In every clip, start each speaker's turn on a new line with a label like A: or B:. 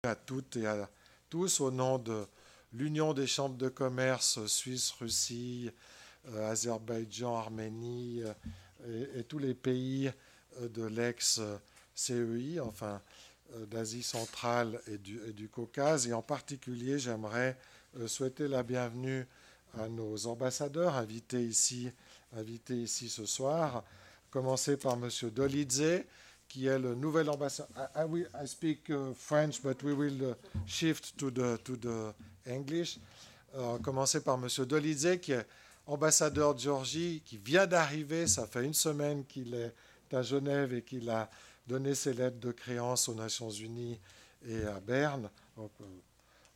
A: À toutes et à tous au nom de l'Union des chambres de commerce Suisse, Russie, Azerbaïdjan, Arménie et tous les pays de l'ex-CEI, enfin d'Asie centrale et du Caucase. Et en particulier, j'aimerais souhaiter la bienvenue à nos ambassadeurs invités ici ce soir. Commencer par M. Dolidze, qui est le nouvel ambassadeur. I speak French, but we will shift to the English. Commencer par M. Dolidze, qui est ambassadeur de Géorgie, qui vient d'arriver. Ça fait une semaine qu'il est à Genève et qu'il a donné ses lettres de créance aux Nations Unies et à Berne. Donc,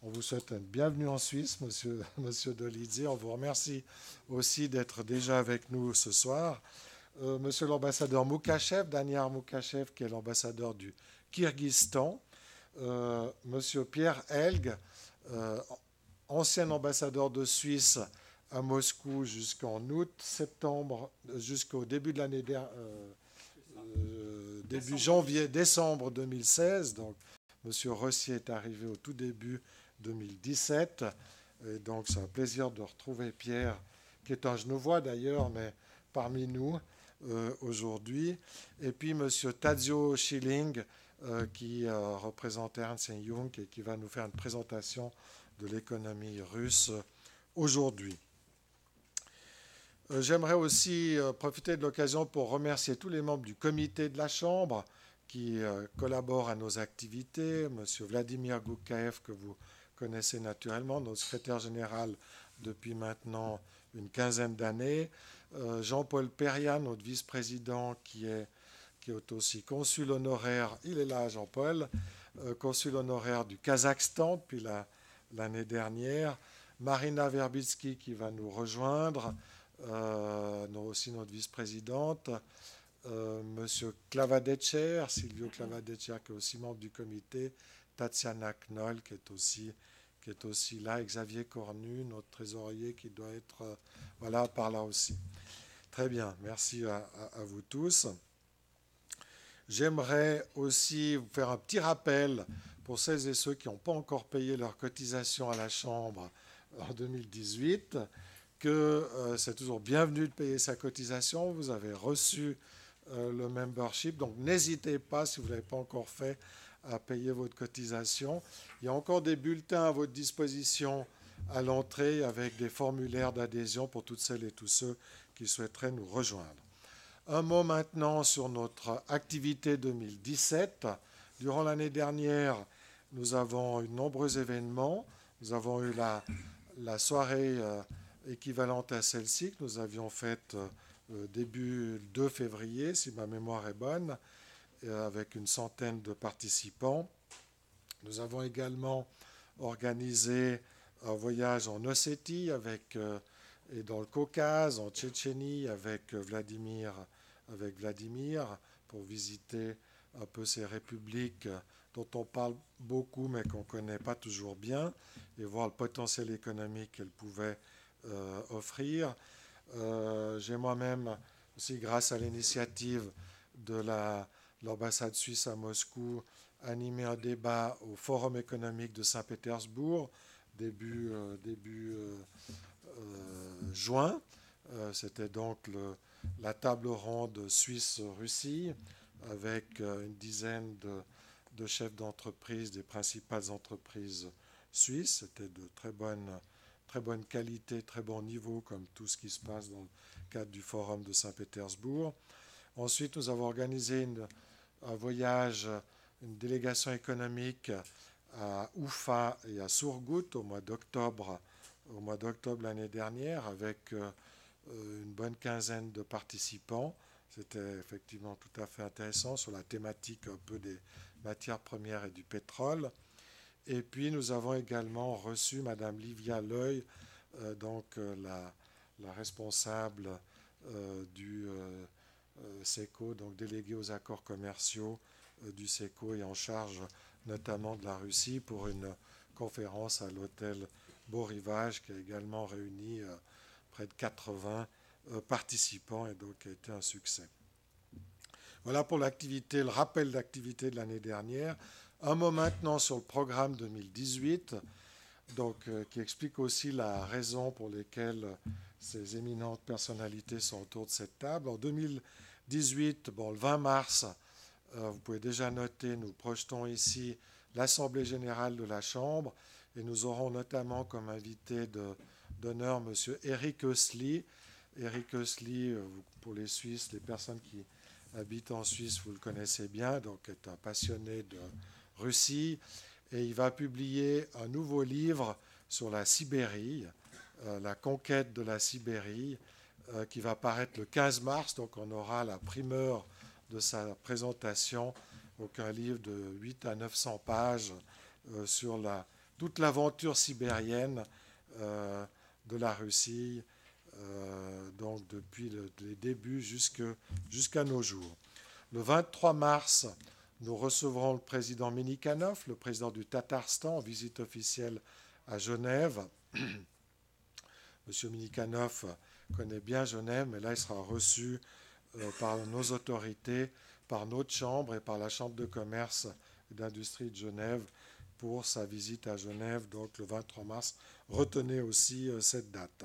A: on vous souhaite une bienvenue en Suisse, monsieur Dolidze. On vous remercie aussi d'être déjà avec nous ce soir. Monsieur l'ambassadeur Mukashev, Daniiar Mukashev, qui est l'ambassadeur du Kirghizstan. Monsieur Pierre Helg, ancien ambassadeur de Suisse à Moscou jusqu'en août-septembre, jusqu'au début de l'année début décembre 2016. Donc, monsieur Russie est arrivé au tout début 2017. Et donc, c'est un plaisir de retrouver Pierre, qui est un Genevois d'ailleurs, mais parmi nous aujourd'hui. Et puis, monsieur Tadzio Schilling, qui représente Ernst Young et qui va nous faire une présentation de l'économie russe aujourd'hui. J'aimerais aussi profiter de l'occasion pour remercier tous les membres du comité de la Chambre qui collaborent à nos activités. Monsieur Daniiar Mukashev, que vous connaissez naturellement, notre secrétaire général depuis maintenant une quinzaine d'années. Jean-Paul Perriand, notre vice-président, qui est aussi consul honoraire, il est là, Jean-Paul, consul honoraire du Kazakhstan depuis l'année dernière. Marina Verbitsky, qui va nous rejoindre, aussi notre vice-présidente. Monsieur Klavadetcher, Silvio Klavadetcher, qui est aussi membre du comité. Tatiana Knoll, qui est aussi là, et Xavier Cornu, notre trésorier, qui doit être par là aussi. Très bien, merci à vous tous. J'aimerais aussi vous faire un petit rappel pour celles et ceux qui n'ont pas encore payé leur cotisation à la Chambre en 2018, que c'est toujours bienvenu de payer sa cotisation. Vous avez reçu le membership, donc n'hésitez pas, si vous ne l'avez pas encore fait, à payer votre cotisation. Il y a encore des bulletins à votre disposition à l'entrée avec des formulaires d'adhésion pour toutes celles et tous ceux qui souhaiteraient nous rejoindre. Un mot maintenant sur notre activité 2017. Durant l'année dernière, nous avons eu de nombreux événements. Nous avons eu la soirée équivalente à celle-ci que nous avions faite début 2 février, si ma mémoire est bonne, avec une centaine de participants. Nous avons également organisé un voyage en Ossétie et dans le Caucase, en Tchétchénie, avec Vladimir, pour visiter un peu ces républiques dont on parle beaucoup mais qu'on ne connaît pas toujours bien, et voir le potentiel économique qu'elles pouvaient offrir. J'ai moi-même aussi, grâce à l'initiative de l'ambassade suisse à Moscou, animé un débat au Forum économique de Saint-Pétersbourg début juin. C'était donc la table ronde Suisse-Russie avec une dizaine de chefs d'entreprise des principales entreprises suisses. C'était de très bonne qualité, très bon niveau, comme tout ce qui se passe dans le cadre du Forum de Saint-Pétersbourg. Ensuite, nous avons organisé un voyage, une délégation économique à Oufa et à Surgut au mois d'octobre l'année dernière, avec une bonne quinzaine de participants. C'était effectivement tout à fait intéressant sur la thématique un peu des matières premières et du pétrole. Et puis nous avons également reçu Madame Livia Loy, la responsable du SECO, donc déléguée aux accords commerciaux du SECO et en charge notamment de la Russie, pour une conférence à l'hôtel Beau Rivage qui a également réuni près de 80 participants et donc a été un succès. Voilà pour l'activité, le rappel d'activité de l'année dernière. Un mot maintenant sur le programme 2018, donc, qui explique aussi la raison pour laquelle ces éminentes personnalités sont autour de cette table. En 2018, le 20 mars, vous pouvez déjà noter, nous projetons ici l'Assemblée générale de la Chambre et nous aurons notamment comme invité d'honneur M. Eric Hösli. Eric Hösli, pour les Suisses, les personnes qui habitent en Suisse, vous le connaissez bien, donc est un passionné de Russie. Et il va publier un nouveau livre sur la Sibérie, la conquête de la Sibérie, qui va paraître le 15 mars. Donc on aura la primeur de sa présentation, donc un livre de 8 à 900 pages sur toute l'aventure sibérienne de la Russie, donc depuis les débuts jusqu'à nos jours. Le 23 mars, nous recevrons le président Minikhanov, le président du Tatarstan, en visite officielle à Genève. Monsieur Minikhanov connaît bien Genève, mais là, il sera reçu par nos autorités, par notre Chambre et par la Chambre de commerce et d'industrie de Genève pour sa visite à Genève, donc le 23 mars. Retenez aussi cette date.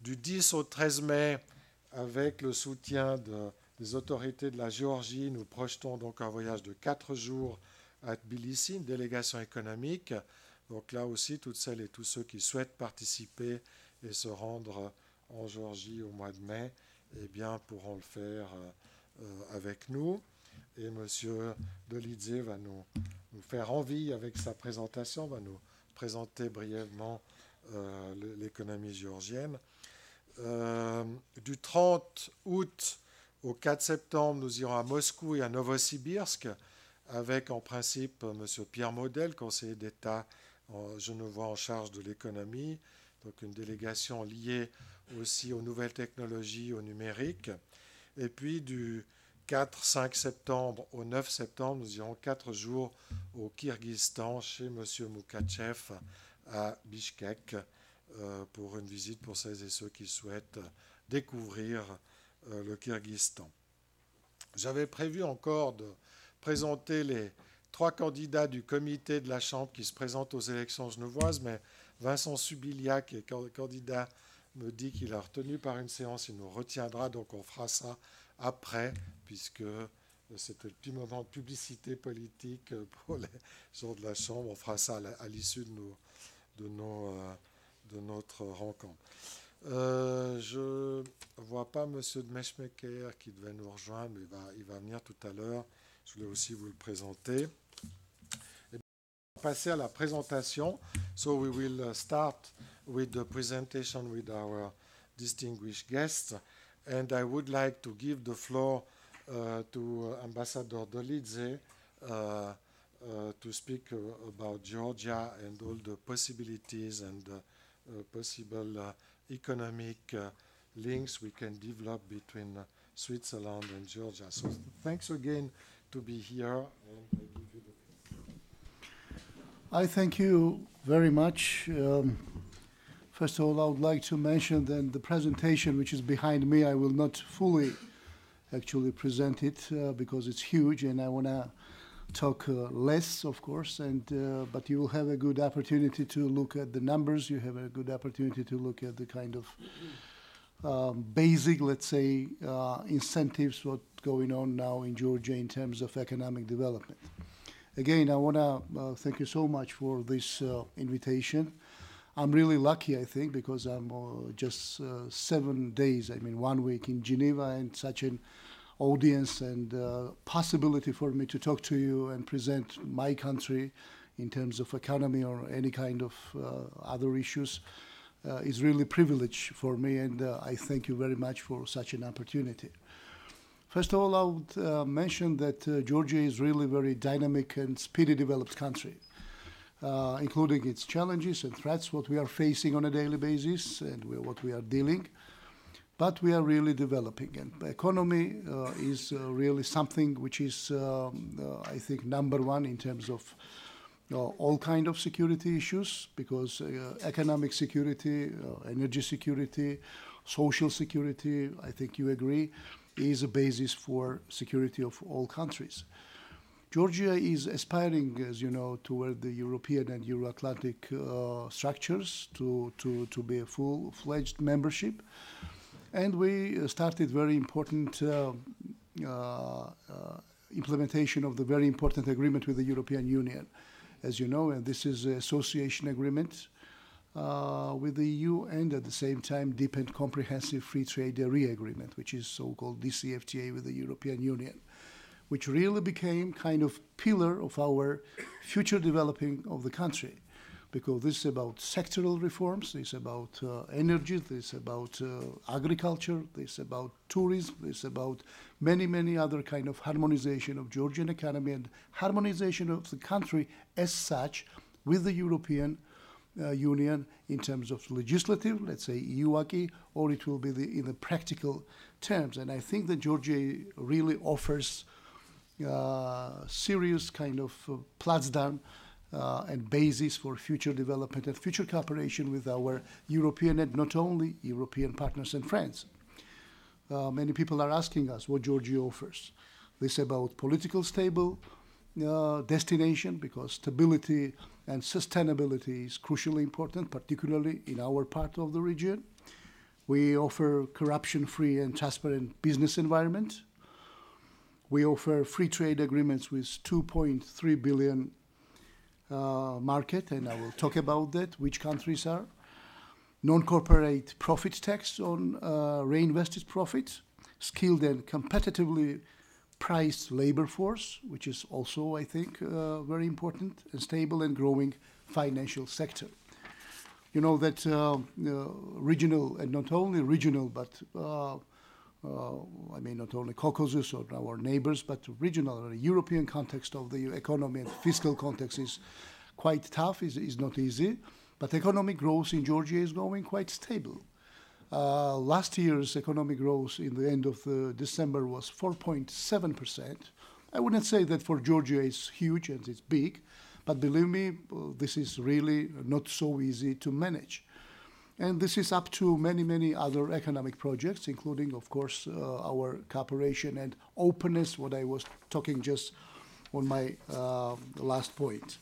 A: Du 10 au 13 mai, avec le soutien des autorités de la Géorgie, nous projetons donc un voyage de 4 jours à Tbilissi, une délégation économique. Donc là aussi, toutes celles et tous ceux qui souhaitent participer et se rendre en Géorgie au mois de mai, eh bien, pourront le faire avec nous. Et M. Dolidze va nous faire envie avec sa présentation, va nous présenter brièvement l'économie géorgienne. Du 30 août au 4 septembre, nous irons à Moscou et à Novosibirsk avec en principe M. Pierre Model, conseiller d'État genevois en charge de l'économie, donc une délégation liée aussi aux nouvelles technologies, au numérique. Et puis du 4-5 septembre au 9 septembre, nous irons 4 jours au Kirghizstan chez M. Mukashev à Bishkek pour une visite pour celles et ceux qui souhaitent découvrir le Kirghizstan. J'avais prévu encore de présenter les 3 candidats du comité de la Chambre qui se présentent aux élections genevoises, mais Vincent Subiliac, qui est candidat, me dit qu'il a retenu par une séance, il nous retiendra, donc on fera ça après, puisque c'était le petit moment de publicité politique pour les gens de la Chambre. On fera ça à l'issue de notre rencontre. Je ne vois pas M. Dmeshmeker qui devait nous rejoindre, mais il va venir tout à l'heure. Je voulais aussi vous le présenter. Et on va passer à la présentation. So we will start with the presentation with our distinguished guests. And I would like to give the floor to Ambassador Dolidze to speak about Georgia and all the possibilities and possible economic links we can develop between Switzerland and Georgia. So thanks again to be here. And I give you the floor.
B: I thank you very much. First of all, I would like to mention that the presentation which is behind me, I will not fully actually present it because it's huge and I want to talk less, of course, but you will have a good opportunity to look at the numbers. You have a good opportunity to look at the kind of basic, let's say, incentives what's going on now in Georgia in terms of economic development. Again, I want to thank you so much for this invitation. I'm really lucky, I think, because I'm just 7 days, 1 week in Geneva and such an audience and possibility for me to talk to you and present my country in terms of economy or any kind of other issues is really a privilege for me, and I thank you very much for such an opportunity. First of all, I would mention that Georgia is really a very dynamic and speedy developed country, including its challenges and threats, what we are facing on a daily basis and what we are dealing. But we are really developing, and the economy is really something which is, I think, number one in terms of all kind of security issues, because economic security, energy security, social security, I think you agree, is a basis for security of all countries. Georgia is aspiring, as you know, toward the European and Euro-Atlantic structures to be a full-fledged membership. And we started very important implementation of the very important agreement with the European Union, as you know, and this is an association agreement with the EU, and at the same time deep and comprehensive free trade area agreement, which is so-called DCFTA with the European Union, which really became kind of pillar of our future developing of the country, because this is about sectoral reforms, this is about energy, this is about agriculture, this is about tourism, this is about many, many other kind of harmonization of Georgian economy and harmonization of the country as such with the European Union in terms of legislative, let's say EU acquis, or it will be in the practical terms. And I think that Georgia really offers serious kind of platform and basis for future development and future cooperation with our European and not only European partners and friends. Many people are asking us what Georgia offers. This is about political stable destination, because stability and sustainability is crucially important, particularly in our part of the region. We offer corruption-free and transparent business environment. We offer free trade agreements with 2.3 billion market, and I will talk about that, which countries are. Non-corporate profit tax on reinvested profits, skilled and competitively priced labor force, which is also, I think, very important, and stable and growing financial sector. You know that regional, and not only regional, but I mean not only Caucasus or our neighbors, but regional or European context of the economy and fiscal context is quite tough, is not easy. But economic growth in Georgia is going quite stable. Last year's economic growth in the end of December was 4.7%. I wouldn't say that for Georgia it's huge and it's big, but believe me, this is really not so easy to manage. And this is up to many, many other economic projects, including, of course, our cooperation and openness, what I was talking just on my last point.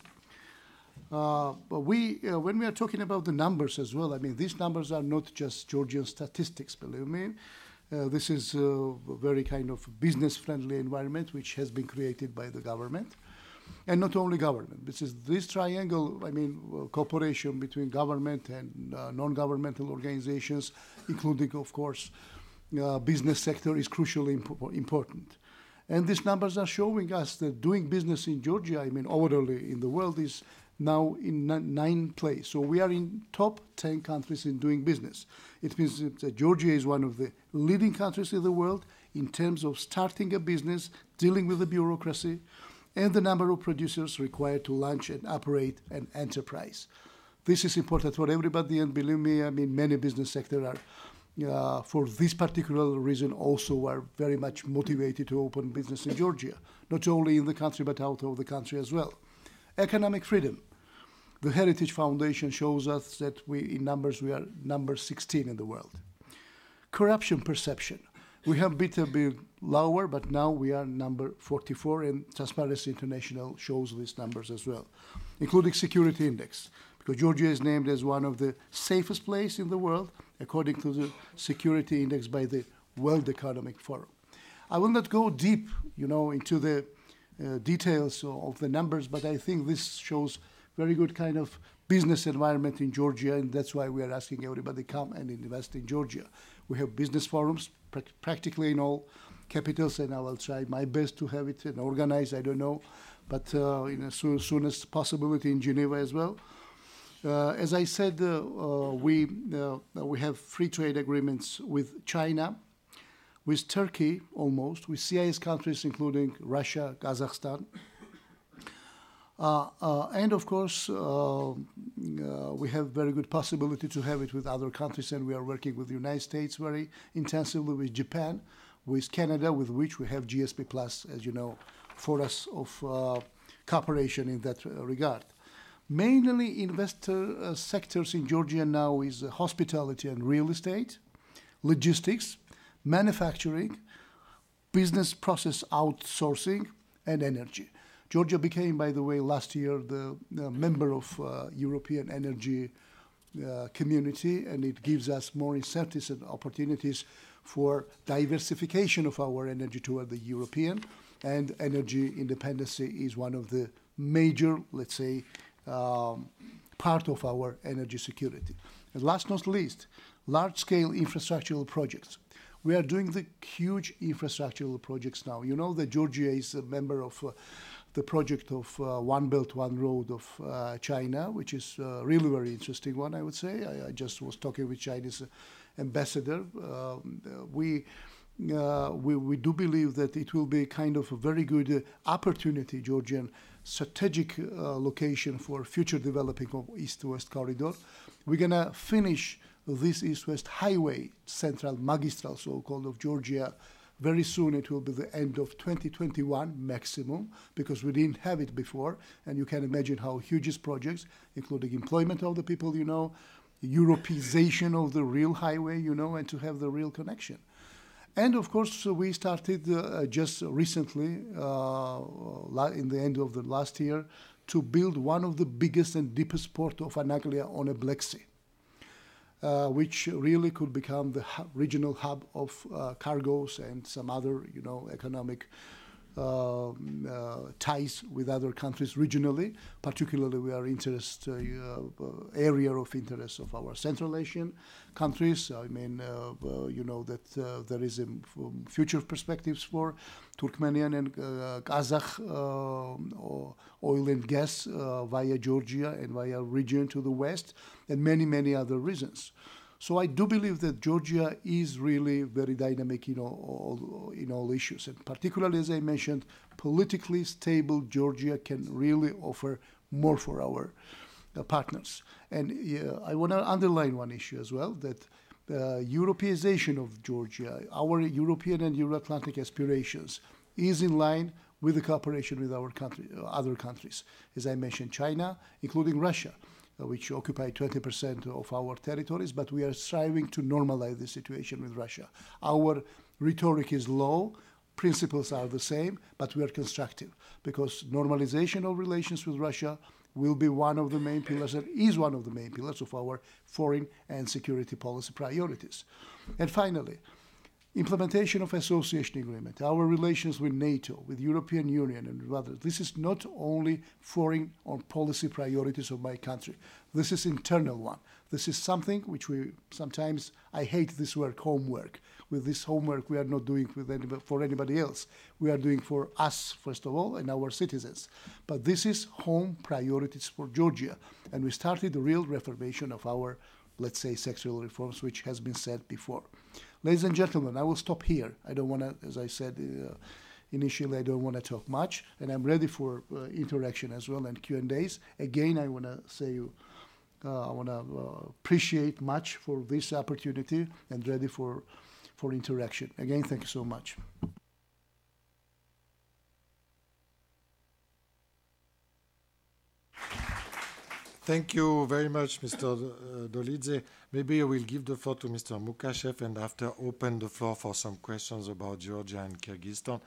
B: But when we are talking about the numbers as well, I mean, these numbers are not just Georgian statistics, believe me. This is a very kind of business-friendly environment which has been created by the government. And not only government. This triangle, I mean, cooperation between government and non-governmental organizations, including, of course, business sector, is crucially important. And these numbers are showing us that doing business in Georgia, I mean, overall in the world, is now in 9th place. So we are in top 10 countries in doing business. It means that Georgia is one of the leading countries in the world in terms of starting a business, dealing with the bureaucracy, and the number of producers required to launch and operate an enterprise. This is important for everybody, and believe me, I mean, many business sectors are, for this particular reason, also are very much motivated to open business in Georgia, not only in the country, but out of the country as well. Economic freedom. The Heritage Foundation shows us that in numbers, we are number 16 in the world. Corruption perception. We have been a bit lower, but now we are number 44, and Transparency International shows these numbers as well, including security index, because Georgia is named as one of the safest places in the world, according to the security index by the World Economic Forum. I will not go deep, into the details of the numbers, but I think this shows very good kind of business environment in Georgia, and that's why we are asking everybody to come and invest in Georgia. We have business forums practically in all capitals, and I will try my best to have it and organize, I don't know, but in as soon as possibility in Geneva as well. As I said, we have free trade agreements with China, with Turkey almost, with CIS countries including Russia, Kazakhstan. And of course, we have very good possibility to have it with other countries, and we are working with the United States very intensively, with Japan, with Canada, with which we have GSP Plus, as you know, for us of cooperation in that regard. Mainly investor sectors in Georgia now is hospitality and real estate, logistics, manufacturing, business process outsourcing, and energy. Georgia became, by the way, last year the member of European Energy Community, and it gives us more incentives and opportunities for diversification of our energy toward the European, and energy independence is one of the major, let's say, part of our energy security. And last not least, large-scale infrastructural projects. We are doing the huge infrastructural projects now. You know that Georgia is a member of the project of One Belt, One Road of China, which is really very interesting one, I would say. I just was talking with Chinese ambassador. We do believe that it will be kind of a very good opportunity, Georgian strategic location for future developing of East-West corridor. We're going to finish this East-West highway, central magistral, so-called, of Georgia. Very soon it will be the end of 2021 maximum, because we didn't have it before. And you can imagine how huge is projects, including employment of the people, you know, Europeization of the real highway, you know, and to have the real connection. And of course, we started just recently, in the end of the last year, to build one of the biggest and deepest port of Anaglia on a Black Sea, which really could become the regional hub of cargoes and some other, you know, economic ties with other countries regionally. Particularly, we are area of interest of our Central Asian countries. I mean, you know that there is future perspectives for Turkmenian and Kazakh oil and gas via Georgia and via region to the west, and many, many other reasons. So I do believe that Georgia is really very dynamic in all issues. And particularly, as I mentioned, politically stable Georgia can really offer more for our partners. And I want to underline one issue as well, that Europeization of Georgia, our European and Euro-Atlantic aspirations, is in line with the cooperation with our other countries. As I mentioned, China, including Russia, which occupy 20% of our territories, but we are striving to normalize the situation with Russia. Our rhetoric is low, principles are the same, but we are constructive, because normalization of relations with Russia will be one of the main pillars, and is one of the main pillars of our foreign and security policy priorities. And finally, implementation of association agreement, our relations with NATO, with European Union and with others. This is not only foreign or policy priorities of my country. This is internal one. This is something which sometimes, I hate this word, homework. With this homework, we are not doing for anybody else. We are doing for us, first of all, and our citizens. But this is home priorities for Georgia. And we started the real reformation of our, let's say, sectoral reforms, which has been said before. Ladies and gentlemen, I will stop here. I don't want to, as I said initially, I don't want to talk much, and I'm ready for interaction as well and Q&As. Again, I want to say I want to appreciate much for this opportunity and ready for interaction. Again, thank you so much.
A: Thank you very much, Mr. Dolidze. Maybe I will give the floor to Mr. Mukashev and after open the floor for some questions about Georgia and Kyrgyzstan.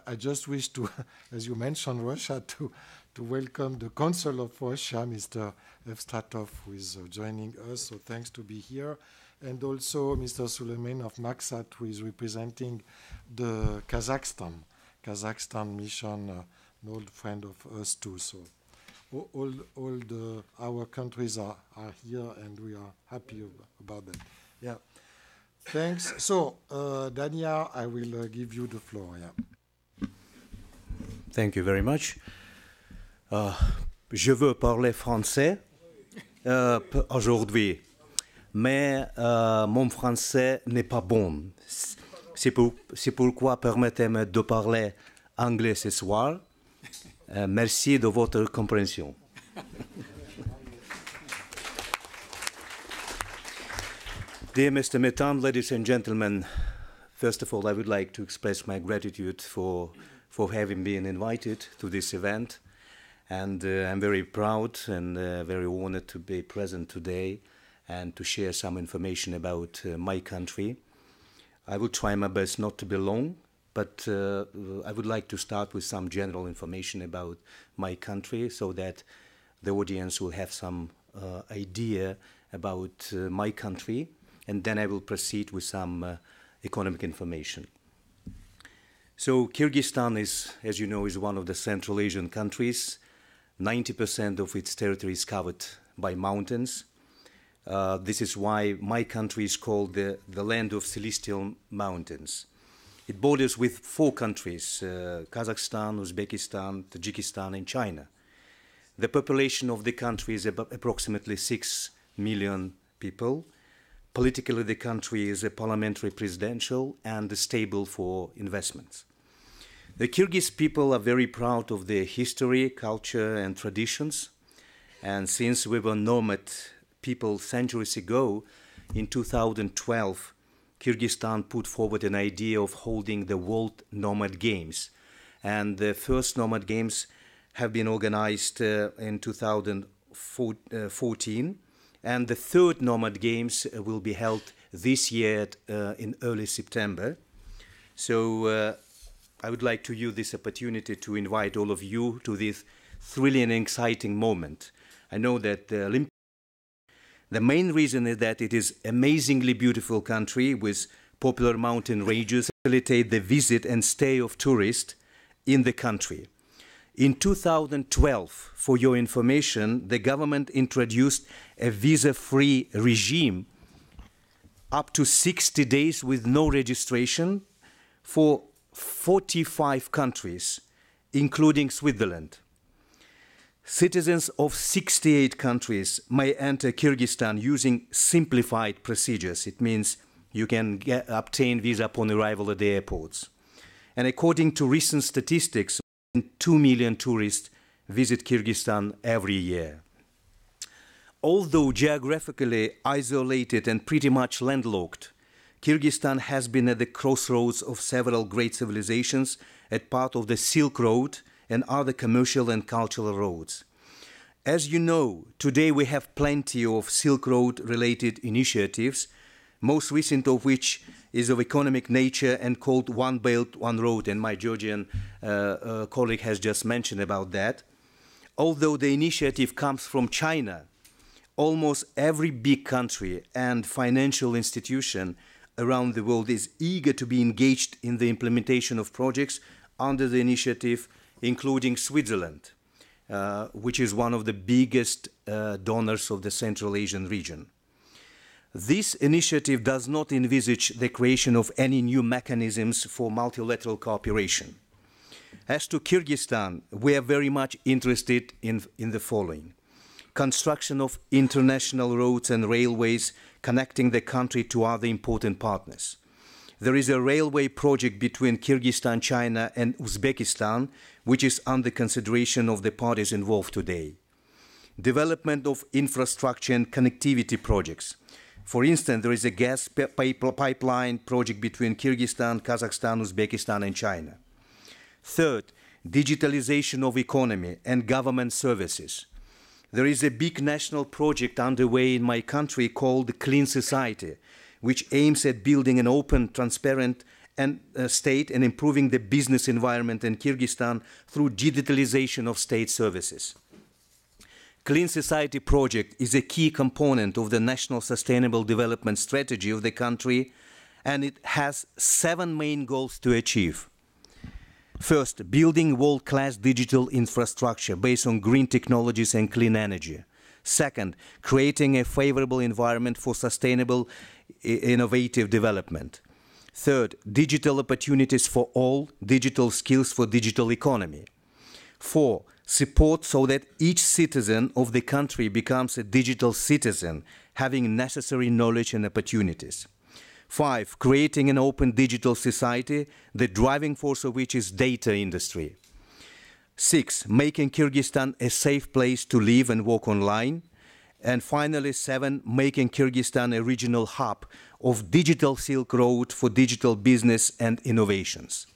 A: I just wish to, as you mentioned, Russia, to welcome the Consul of Russia, Mr. Evstratov, who is joining us. So thanks to be here. And also Mr. Suleiman of Maksat, who is representing the Kazakhstan mission, an old friend of us too. So our countries are here, and we are happy about that. Yeah, thanks. So, Daniiar, I will give you the floor. Yeah.
C: Thank you very much. Je veux parler français aujourd'hui, mais mon français n'est pas bon. C'est pourquoi permettez-moi de parler anglais ce soir. Merci de votre compréhension. Dear Mr. Mittan, ladies and gentlemen, first of all, I would like to express my gratitude for having been invited to this event. And I'm very proud and very honored to be present today and to share some information about my country. I will try my best not to be long, but I would like to start with some general information about my country so that the audience will have some idea about my country, and then I will proceed with some economic information. So Kyrgyzstan is, as you know, is one of the Central Asian countries. 90% of its territory is covered by mountains. This is why my country is called the land of celestial mountains. It borders with 4 countries, Kazakhstan, Uzbekistan, Tajikistan, and China. The population of the country is approximately 6 million people. Politically, the country is a parliamentary presidential and stable for investments. The Kyrgyz people are very proud of their history, culture, and traditions. And since we were nomad people centuries ago, in 2012, Kyrgyzstan put forward an idea of holding the World Nomad Games. And the first Nomad Games have been organized in 2014. And the third Nomad Games will be held this year in early September. So I would like to use this opportunity to invite all of you to this thrilling and exciting moment. I know that the main reason is that it is an amazingly beautiful country with popular mountain ranges, facilitate the visit and stay of tourists in the country. In 2012, for your information, the government introduced a visa-free regime up to 60 days with no registration for 45 countries, including Switzerland. Citizens of 68 countries may enter Kyrgyzstan using simplified procedures. It means you can obtain visa upon arrival at the airports. And according to recent statistics, 2 million tourists visit Kyrgyzstan every year. Although geographically isolated and pretty much landlocked, Kyrgyzstan has been at the crossroads of several great civilizations as part of the Silk Road and other commercial and cultural roads. As you know, today we have plenty of Silk Road-related initiatives, most recent of which is of economic nature and called One Belt, One Road, and my Georgian colleague has just mentioned about that. Although the initiative comes from China, almost every big country and financial institution around the world is eager to be engaged in the implementation of projects under the initiative, including Switzerland, which is one of the biggest donors of the Central Asian region. This initiative does not envisage the creation of any new mechanisms for multilateral cooperation. As to Kyrgyzstan, we are very much interested in the following: construction of international roads and railways connecting the country to other important partners. There is a railway project between Kyrgyzstan, China, and Uzbekistan, which is under consideration of the parties involved today. Development of infrastructure and connectivity projects. For instance, there is a gas pipeline project between Kyrgyzstan, Kazakhstan, Uzbekistan, and China. Third, digitalization of economy and government services. There is a big national project underway in my country called Clean Society, which aims at building an open, transparent state and improving the business environment in Kyrgyzstan through digitalization of state services. Clean Society project is a key component of the National Sustainable Development Strategy of the country, and it has 7 main goals to achieve. First, building world-class digital infrastructure based on green technologies and clean energy. Second, creating a favorable environment for sustainable, innovative development. Third, digital opportunities for all, digital skills for digital economy. 4, support so that each citizen of the country becomes a digital citizen, having necessary knowledge and opportunities. 5, creating an open digital society, the driving force of which is data industry. 6, making Kyrgyzstan a safe place to live and work online. And finally, 7, making Kyrgyzstan a regional hub of digital Silk Road for digital business and innovations.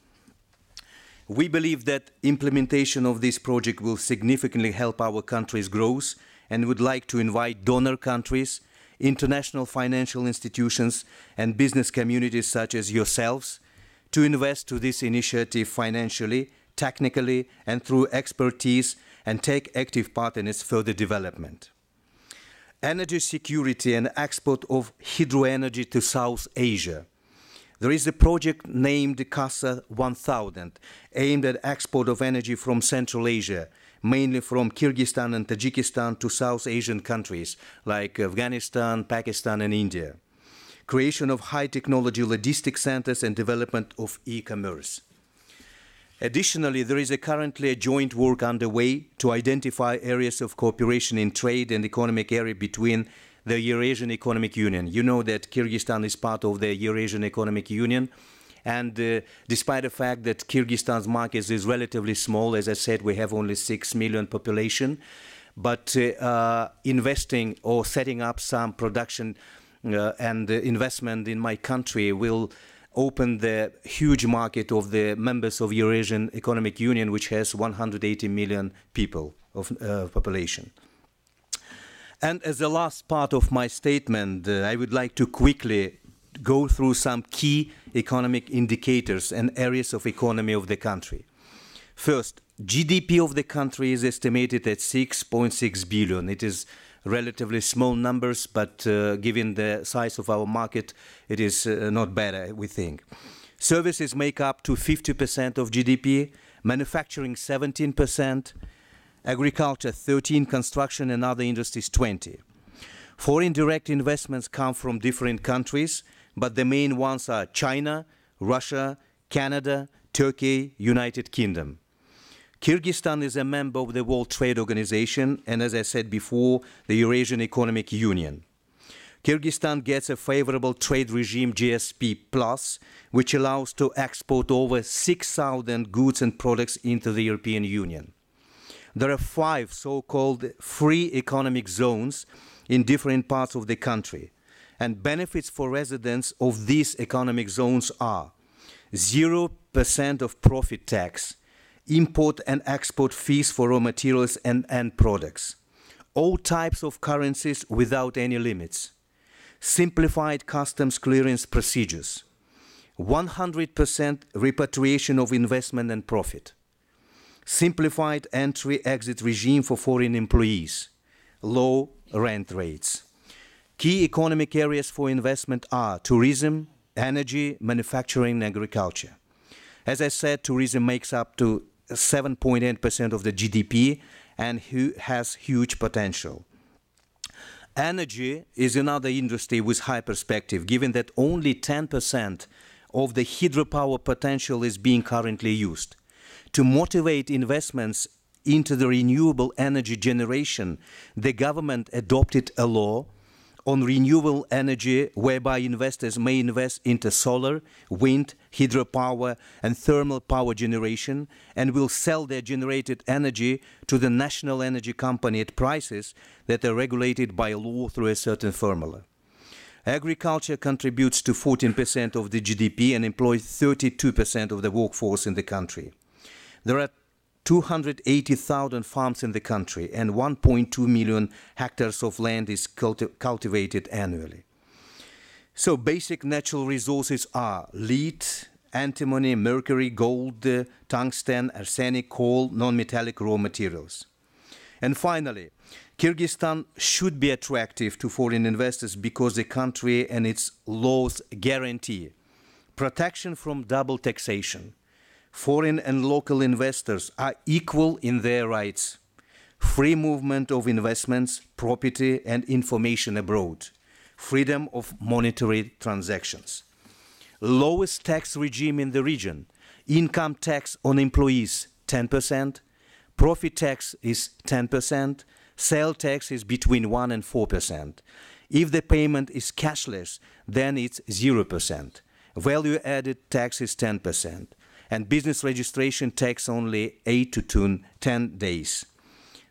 C: We believe that implementation of this project will significantly help our country's growth, and would like to invite donor countries, international financial institutions, and business communities such as yourselves to invest to this initiative financially, technically, and through expertise, and take active part in its further development. Energy security and export of hydroenergy to South Asia. There is a project named CASA 1000, aimed at export of energy from Central Asia, mainly from Kirghizstan and Tajikistan to South Asian countries like Afghanistan, Pakistan, and India. Creation of high-technology logistics centers and development of e-commerce. Additionally, there is currently a joint work underway to identify areas of cooperation in trade and economic area between the Eurasian Economic Union. You know that Kyrgyzstan is part of the Eurasian Economic Union, and despite the fact that Kyrgyzstan's market is relatively small, as I said, we have only 6 million population, but investing or setting up some production and investment in my country will open the huge market of the members of Eurasian Economic Union, which has 180 million people of population. And as the last part of my statement, I would like to quickly go through some key economic indicators and areas of economy of the country. First, GDP of the country is estimated at 6.6 billion. It is relatively small numbers, but given the size of our market, it is not bad, we think. Services make up to 50% of GDP, manufacturing 17%, agriculture 13%, construction and other industries 20%. Foreign direct investments come from different countries, but the main ones are China, Russia, Canada, Turkey, United Kingdom. Kyrgyzstan is a member of the World Trade Organization and, as I said before, the Eurasian Economic Union. Kyrgyzstan gets a favorable trade regime GSP+, which allows to export over 6,000 goods and products into the European Union. There are 5 so-called free economic zones in different parts of the country, and benefits for residents of these economic zones are 0% of profit tax, import and export fees for raw materials and end products, all types of currencies without any limits, simplified customs clearance procedures, 100% repatriation of investment and profit, simplified entry-exit regime for foreign employees, low rent rates. Key economic areas for investment are tourism, energy, manufacturing, and agriculture. As I said, tourism makes up to 7.8% of the GDP and has huge potential. Energy is another industry with high perspective, given that only 10% of the hydropower potential is being currently used. To motivate investments into the renewable energy generation, the government adopted a law on renewable energy whereby investors may invest into solar, wind, hydropower and thermal power generation and will sell their generated energy to the national energy company at prices that are regulated by law through a certain formula. Agriculture contributes to 14% of the GDP and employs 32% of the workforce in the country. There are 280,000 farms in the country and 1.2 million hectares of land is cultivated annually. So basic natural resources are lead, antimony, mercury, gold, tungsten, arsenic, coal, non-metallic raw materials. And finally, Kyrgyzstan should be attractive to foreign investors because the country and its laws guarantee protection from double taxation. Foreign and local investors are equal in their rights. Free movement of investments, property and information abroad. Freedom of monetary transactions. Lowest tax regime in the region. Income tax on employees 10%. Profit tax is 10%. Sale tax is between 1 and 4%. If the payment is cashless, then it's 0%. Value added tax is 10%. And business registration takes only 8 to 10 days.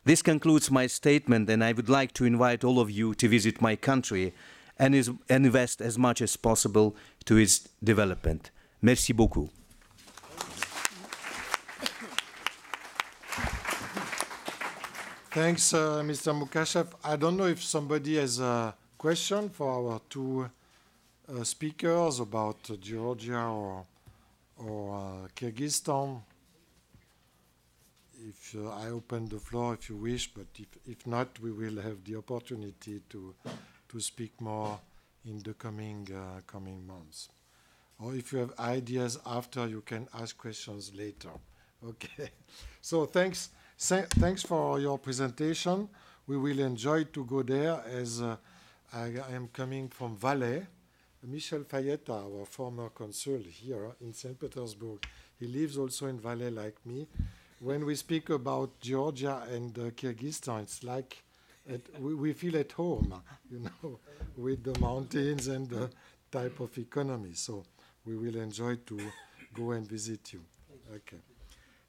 C: This concludes my statement, and I would like to invite all of you to visit my country and invest as much as possible to its development. Merci beaucoup.
A: Thanks, Mr. Mukashev. I don't know if somebody has a question for our 2 speakers about Georgia or or Kirghizstan. If I open the floor if you wish, but if not, we will have the opportunity to speak more in the coming months. Or if you have ideas after, you can ask questions later. Okay. So thanks for your presentation. We will enjoy to go there as I am coming from Valais. Michel Fayette, our former consul here in St. Petersburg, he lives also in Valais like me. When we speak about Georgia and Kyrgyzstan, it's like we feel at home, you know, with the mountains and the type of economy. So we will enjoy to go and visit you. Okay.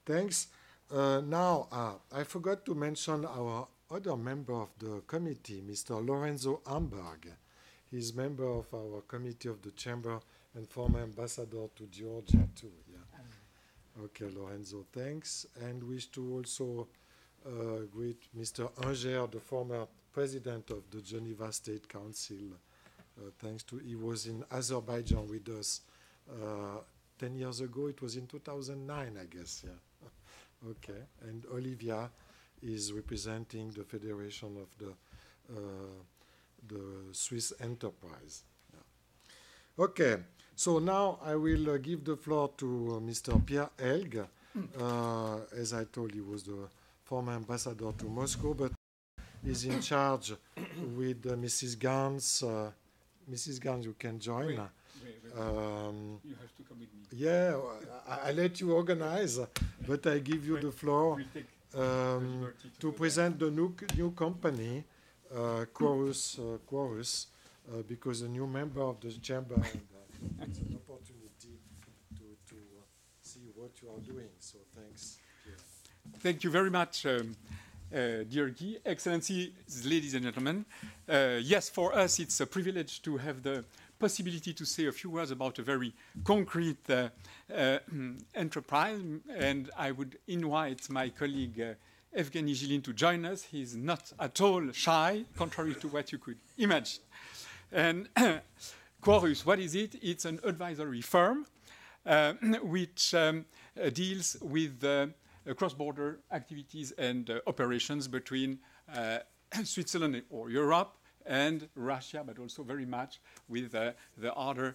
A: Thanks. Now, I forgot to mention our other member of the committee, Mr. Lorenzo Amberg. He's member of our committee of the Chamber and former ambassador to Georgia, too. Yeah. Okay, Lorenzo, thanks. And wish to also greet Mr. Inger, the former president of the Geneva State Council. Thanks to, he was in Azerbaijan with us 10 years ago. It was in 2009, I guess, yeah. Okay, and Olivia is representing the Federation of the Swiss Enterprise. Yeah. Okay. So now I will give the floor to Mr. Pierre Helg. As I told you, he was the former ambassador to Moscow, but he's in charge with Mrs. Gans. Mrs. Gans, you can join.
D: You have to come with me.
A: Yeah, I let you organize, but I give you the floor to present the new company, Chorus, because a new member of the Chamber. It's an opportunity to see what you are doing. So thanks.
D: Thank you very much, dear Guy. Excellencies, ladies and gentlemen. Yes, for us, it's a privilege to have the possibility to say a few words about a very concrete enterprise. And I would invite my colleague Evgeny Zhilin to join us. He's not at all shy, contrary to what you could imagine. And Chorus, what is it? It's an advisory firm which deals with cross-border activities and operations between Switzerland or Europe and Russia, but also very much with the other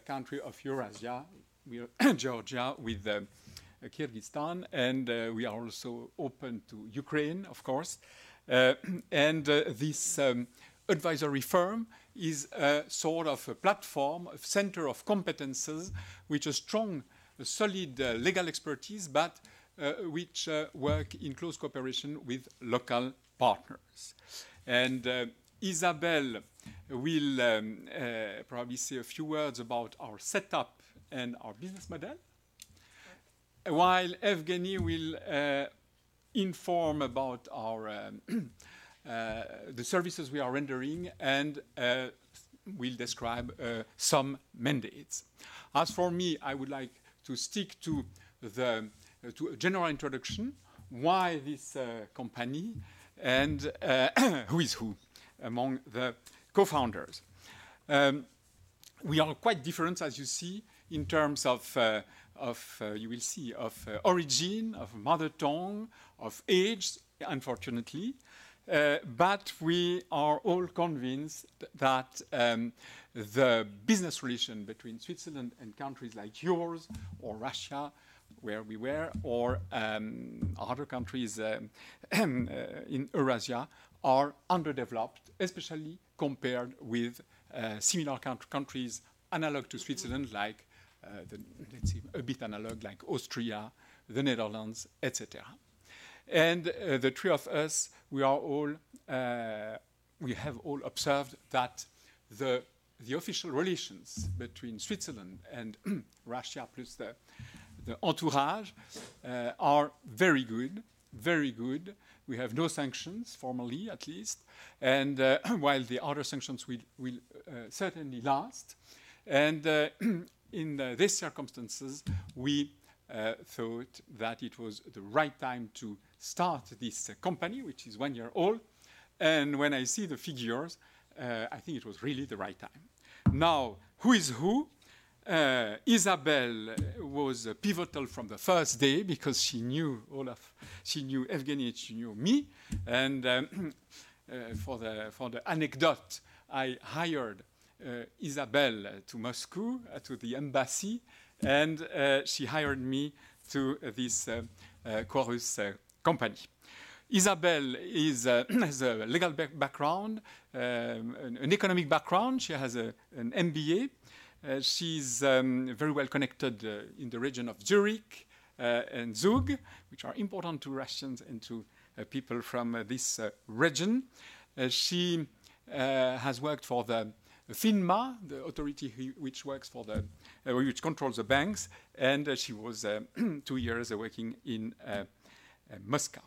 D: country of Eurasia, Georgia, with Kirghizstan, and we are also open to Ukraine, of course. And this advisory firm is a sort of a platform, a center of competences, which a strong, solid legal expertise, but which work in close cooperation with local partners. And Isabelle will probably say a few words about our setup and our business model, while Evgeny will inform about our the services we are rendering and will describe some mandates. As for me, I would like to stick to a general introduction, why this company and who is who among the co-founders. We are quite different, as you see, in terms of you will see, of origin, of mother tongue, of age, unfortunately. But we are all convinced that the business relation between Switzerland and countries like yours or Russia, where we were, or other countries in Eurasia, are underdeveloped, especially compared with similar countries analog to Switzerland, like let's see, a bit analog, like Austria, the Netherlands, etc. And the three of us, we have all observed that the official relations between Switzerland and Russia plus the entourage are very good, very good. We have no sanctions, formally at least, and while the other sanctions will certainly last. And in these circumstances, we thought that it was the right time to start this company, which is 1 year old. And when I see the figures, I think it was really the right time. Now, who is who? Isabel was pivotal from the first day because she knew Evgeny, she knew me, and for the anecdote, I hired Isabel to Moscow to the embassy, and she hired me to this chorus company. Isabel has a legal background, an economic background. She has an MBA. She's very well connected in the region of Zurich and Zug, which are important to Russians and to people from this region. She has worked for the FINMA, the authority which works for which controls the banks, and she was 2 years working in Moscow.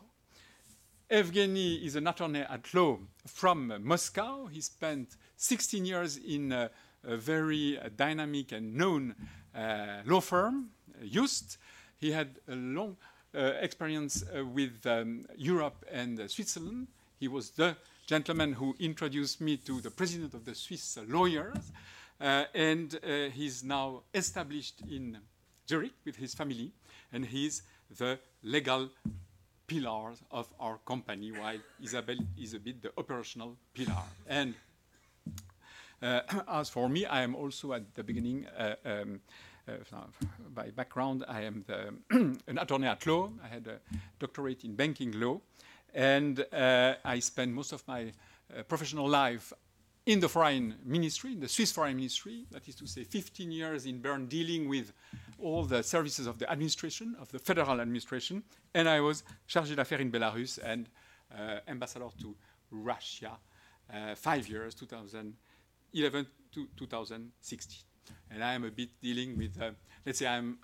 D: Evgeny is an attorney at law from Moscow. He spent 16 years in a very dynamic and known law firm, Just. He had a long experience with Europe and Switzerland. He was the gentleman who introduced me to the president of the Swiss lawyers, and he's now established in Zurich with his family, and he's the legal pillars of our company, while Isabel is a bit the operational pillar. And as for me, I am also at the beginning, by background, I am an attorney at law. I had a doctorate in banking law, and I spent most of my professional life in the foreign ministry, in the Swiss foreign ministry, that is to say 15 years in Bern dealing with all the services of the administration, of the federal administration, and I was chargé d'affaires in Belarus and ambassador to Russia 5 years, 2011 to 2016. And I am a bit dealing with, let's say I'm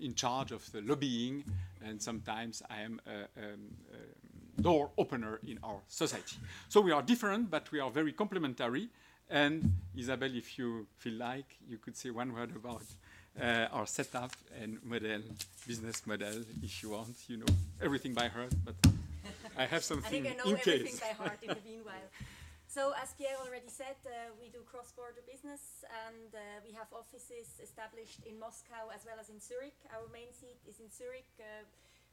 D: in charge of the lobbying, and sometimes I am a door opener in our society. So we are different, but we are very complementary. And Isabel, if you feel like, you could say one word about our setup and model, business model, if you want. You know everything by heart, but I have something in case.
E: I think I know everything by heart in the meanwhile. So as Pierre already said, we do cross-border business, and we have offices established in Moscow as well as in Zurich. Our main seat is in Zurich.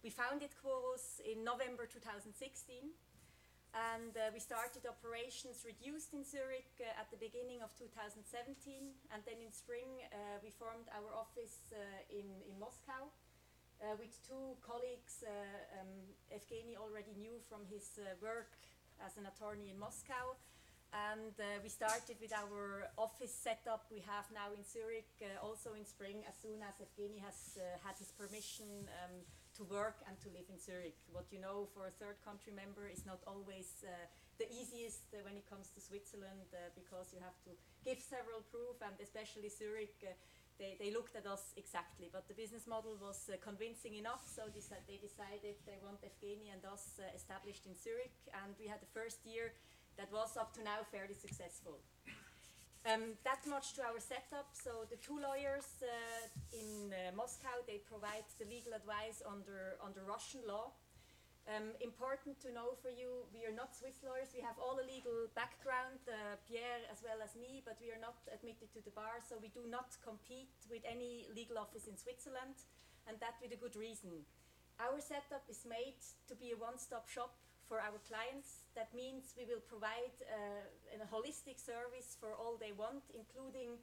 E: We founded Chorus in November 2016, and we started operations reduced in Zurich at the beginning of 2017, and then in spring we formed our office in Moscow with two colleagues. Evgeny already knew from his work as an attorney in Moscow, and we started with our office setup we have now in Zurich also in spring, as soon as Evgeny has had his permission to work and to live in Zurich. What you know for a third country member is not always the easiest when it comes to Switzerland, because you have to give several proof, and especially Zurich, they looked at us exactly, but the business model was convincing enough, so they decided they want Evgeny and us established in Zurich, and we had the first year that was up to now fairly successful. That much to our setup. So the two lawyers in Moscow, they provide the legal advice under Russian law. Important to know for you, we are not Swiss lawyers. We have all a legal background, Pierre as well as me, but we are not admitted to the bar, so we do not compete with any legal office in Switzerland, and that with a good reason. Our setup is made to be a one-stop shop for our clients. That means we will provide a holistic service for all they want, including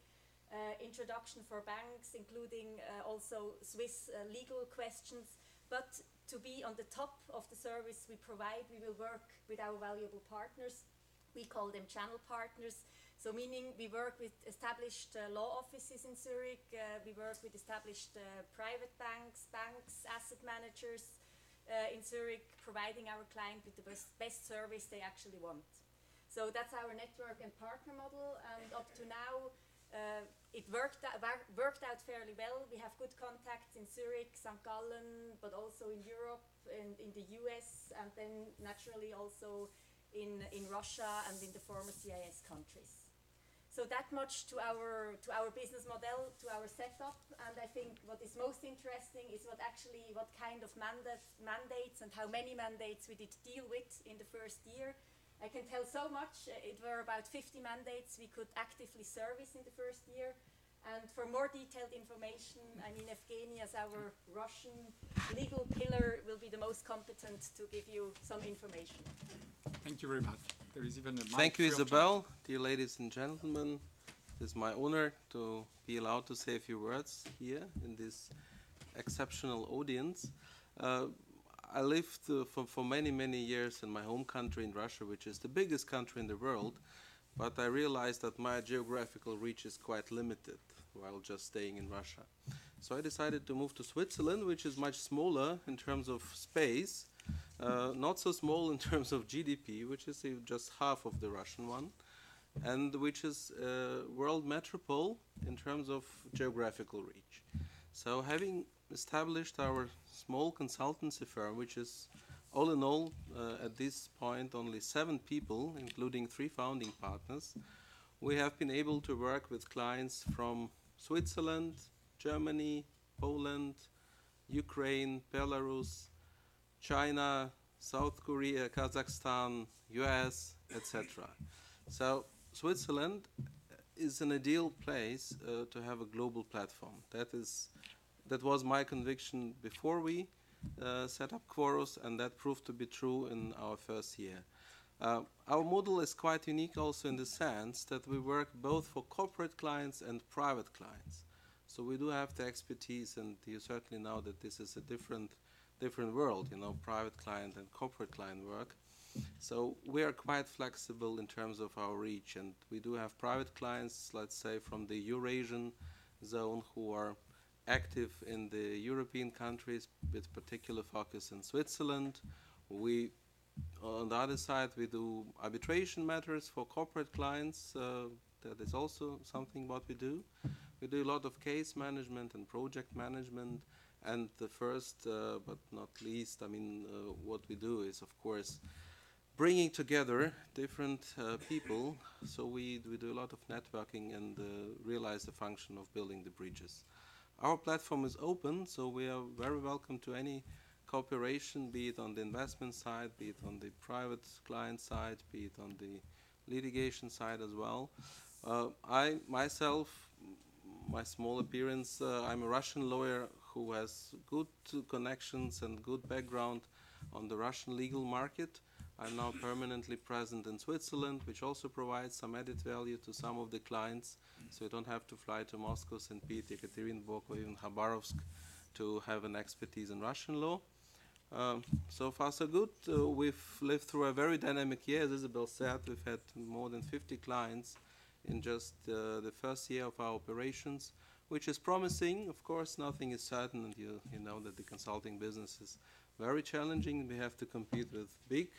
E: introduction for banks, including also Swiss legal questions. But to be on the top of the service we provide, we will work with our valuable partners. We call them channel partners. So meaning we work with established law offices in Zurich, we work with established private banks, asset managers, in Zurich, providing our client with the best service they actually want. So that's our network and partner model, and up to now it worked out fairly well. We have good contacts in Zurich, St. Gallen, but also in Europe, in the US, and then naturally also in Russia and in the former CIS countries. So that much to our business model, to our setup, and I think what is most interesting is what kind of mandates and how many mandates we did deal with in the first year. I can tell so much. It were about 50 mandates we could actively service in the first year, And for more detailed information, I mean, Evgeny, as our Russian legal pillar, will be the most competent to give you some information.
D: Thank you very much. There is even a mic.
F: Thank you,
D: free of
F: Isabel. Dear ladies and gentlemen, it is my honor to be allowed to say a few words here in this exceptional audience. I lived for many, many years in my home country in Russia, which is the biggest country in the world, but I realized that my geographical reach is quite limited while just staying in Russia. So I decided to move to Switzerland, which is much smaller in terms of space, not so small in terms of GDP, which is just half of the Russian one, and which is a world metropole in terms of geographical reach. So having established our small consultancy firm, which is all in all at this point only 7 people, including 3 founding partners, we have been able to work with clients from Switzerland, Germany, Poland, Ukraine, Belarus, China, South Korea, Kazakhstan, US, etc. So Switzerland is an ideal place to have a global platform. That was my conviction before we set up Quarus, and that proved to be true in our first year. Our model is quite unique also in the sense that we work both for corporate clients and private clients. So we do have the expertise, and you certainly know that this is a different world, you know, private client and corporate client work. So we are quite flexible in terms of our reach, and we do have private clients, let's say, from the Eurasian zone who are active in the European countries with particular focus in Switzerland. We, on the other side, we do arbitration matters for corporate clients. That is also something what we do. We do a lot of case management and project management. And the first, but not least, I mean, what we do is, of course, bringing together different people. So we do a lot of networking and realize the function of building the bridges. Our platform is open, so we are very welcome to any cooperation, be it on the investment side, be it on the private client side, be it on the litigation side as well. I myself, my small appearance, I'm a Russian lawyer who has good connections and good background on the Russian legal market. I'm now permanently present in Switzerland, which also provides some added value to some of the clients. So you don't have to fly to Moscow, St. Pete, Ekaterinburg, or even Khabarovsk to have an expertise in Russian law. So far, so good. We've lived through a very dynamic year. As Isabel said, we've had more than 50 clients in just the first year of our operations, which is promising. Of course, nothing is certain, and you know that the consulting business is very challenging. We have to compete with big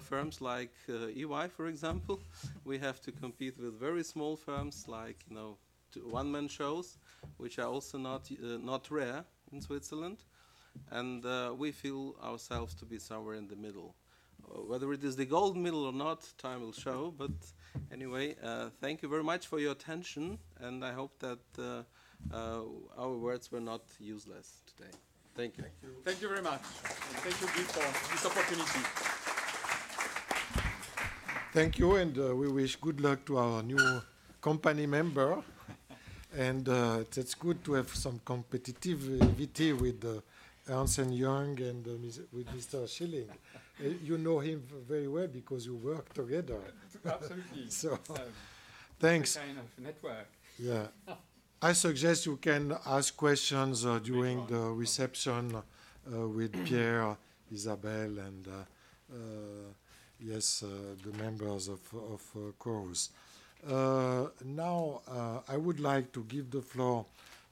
F: firms like EY, for example. We have to compete with very small firms like, you know, one-man shows, which are also not rare in Switzerland. And we feel ourselves to be somewhere in the middle. Whether it is the golden middle or not, time will show. But anyway, thank you very much for your attention, and I hope that our words were not useless today. Thank you.
D: Thank you. Thank you very much. And thank you, Guy, for this opportunity.
A: Thank you, and we wish good luck to our new company member. And it's good to have some competitivity with Ernst Young and with Mr. Schilling. You know him very well because you work together.
D: Absolutely.
A: So, thanks.
D: A kind of network.
A: Yeah. I suggest you can ask questions during the reception with Pierre, Isabel, and yes, the members of Chorus. Now, I would like to give the floor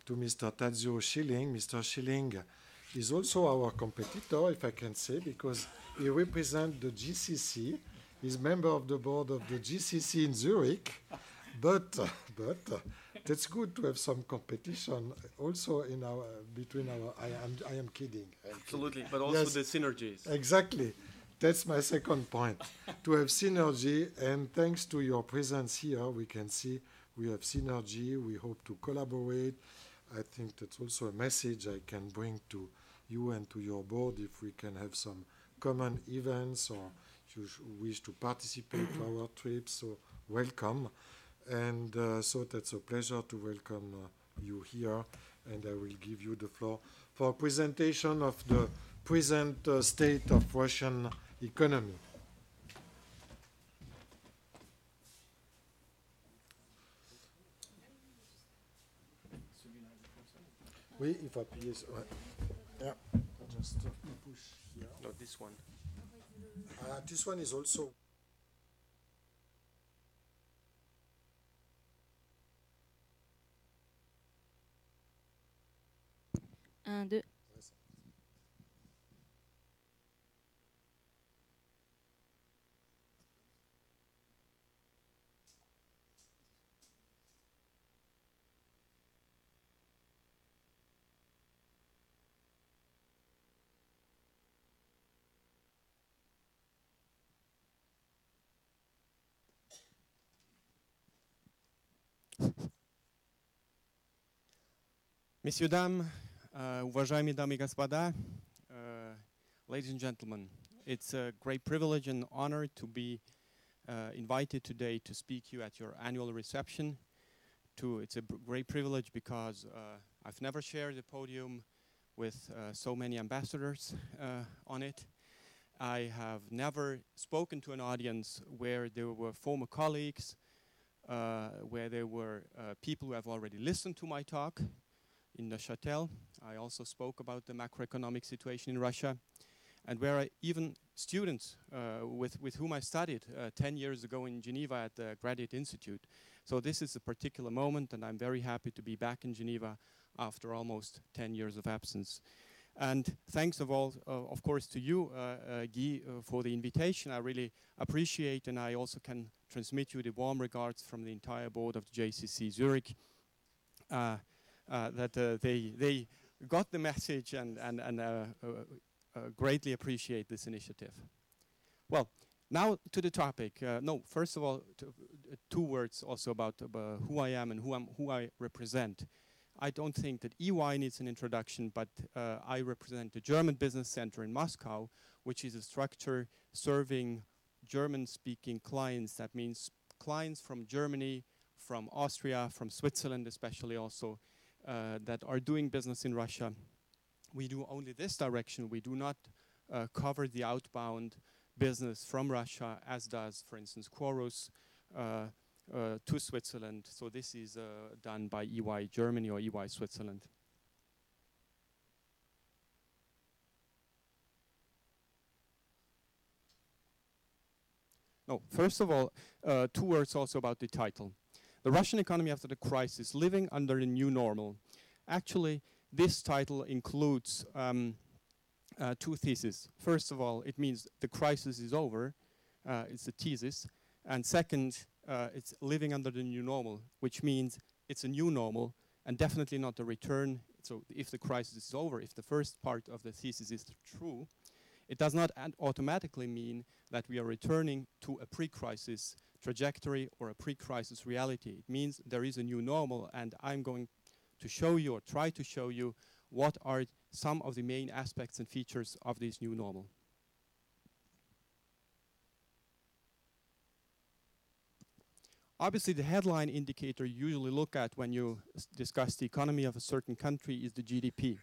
A: to Mr. Tadzio Schilling. Mr. Schilling is also our competitor, if I can say, because he represents the GCC. He's member of the board of the GCC in Zurich. But it's good to have some competition also in our between our. I am kidding.
G: Absolutely, but also
A: yes,
G: the synergies.
A: Exactly. That's my second point, to have synergy, and thanks to your presence here, we can see we have synergy, we hope to collaborate. I think that's also a message I can bring to you and to your board if we can have some common events or if you wish to participate to our trips, so welcome. And so that's a pleasure to welcome you here, and I will give you the floor for a presentation of the present state of Russian economy. Oui, il faut appuyer sur... Ouais. Yeah. Just push here.
F: No, this one.
A: This one is also...
G: Un, deux.
H: Messieurs, dames, уважаемые дамы и господа, ladies and gentlemen, it's a great privilege and honor to be invited today to speak to you at your annual reception. It's a great privilege because I've never shared the podium with so many ambassadors on it. I have never spoken to an audience where there were former colleagues, where there were people who have already listened to my talk in Neuchâtel. I also spoke about the macroeconomic situation in Russia, and where even students with whom I studied 10 years ago in Geneva at the Graduate Institute. So this is a particular moment, and I'm very happy to be back in Geneva after almost 10 years of absence. And thanks of course, to you, Guy, for the invitation. I really appreciate, and I also can transmit you the warm regards from the entire board of the JCC Zurich. That they got the message and greatly appreciate this initiative. Well, now to the topic. No, first of all, two words also about who I am and who I represent. I don't think that EY needs an introduction, but I represent the German Business Center in Moscow, which is a structure serving German-speaking clients. That means clients from Germany, from Austria, from Switzerland especially also, that are doing business in Russia. We do only this direction. We do not cover the outbound business from Russia, as does, for instance, Chorus to Switzerland. So this is done by EY Germany or EY Switzerland. No, first of all, two words also about the title. The Russian economy after the crisis, living under the new normal. Actually, this title includes two theses. First of all, it means the crisis is over. It's a thesis. And second, it's living under the new normal, which means it's a new normal and definitely not a return. So if the crisis is over, if the first part of the thesis is true, it does not automatically mean that we are returning to a pre-crisis trajectory or a pre-crisis reality. It means there is a new normal, and I'm going to show you or try to show you what are some of the main aspects and features of this new normal. Obviously, the headline indicator you usually look at when you discuss the economy of a certain country is the GDP.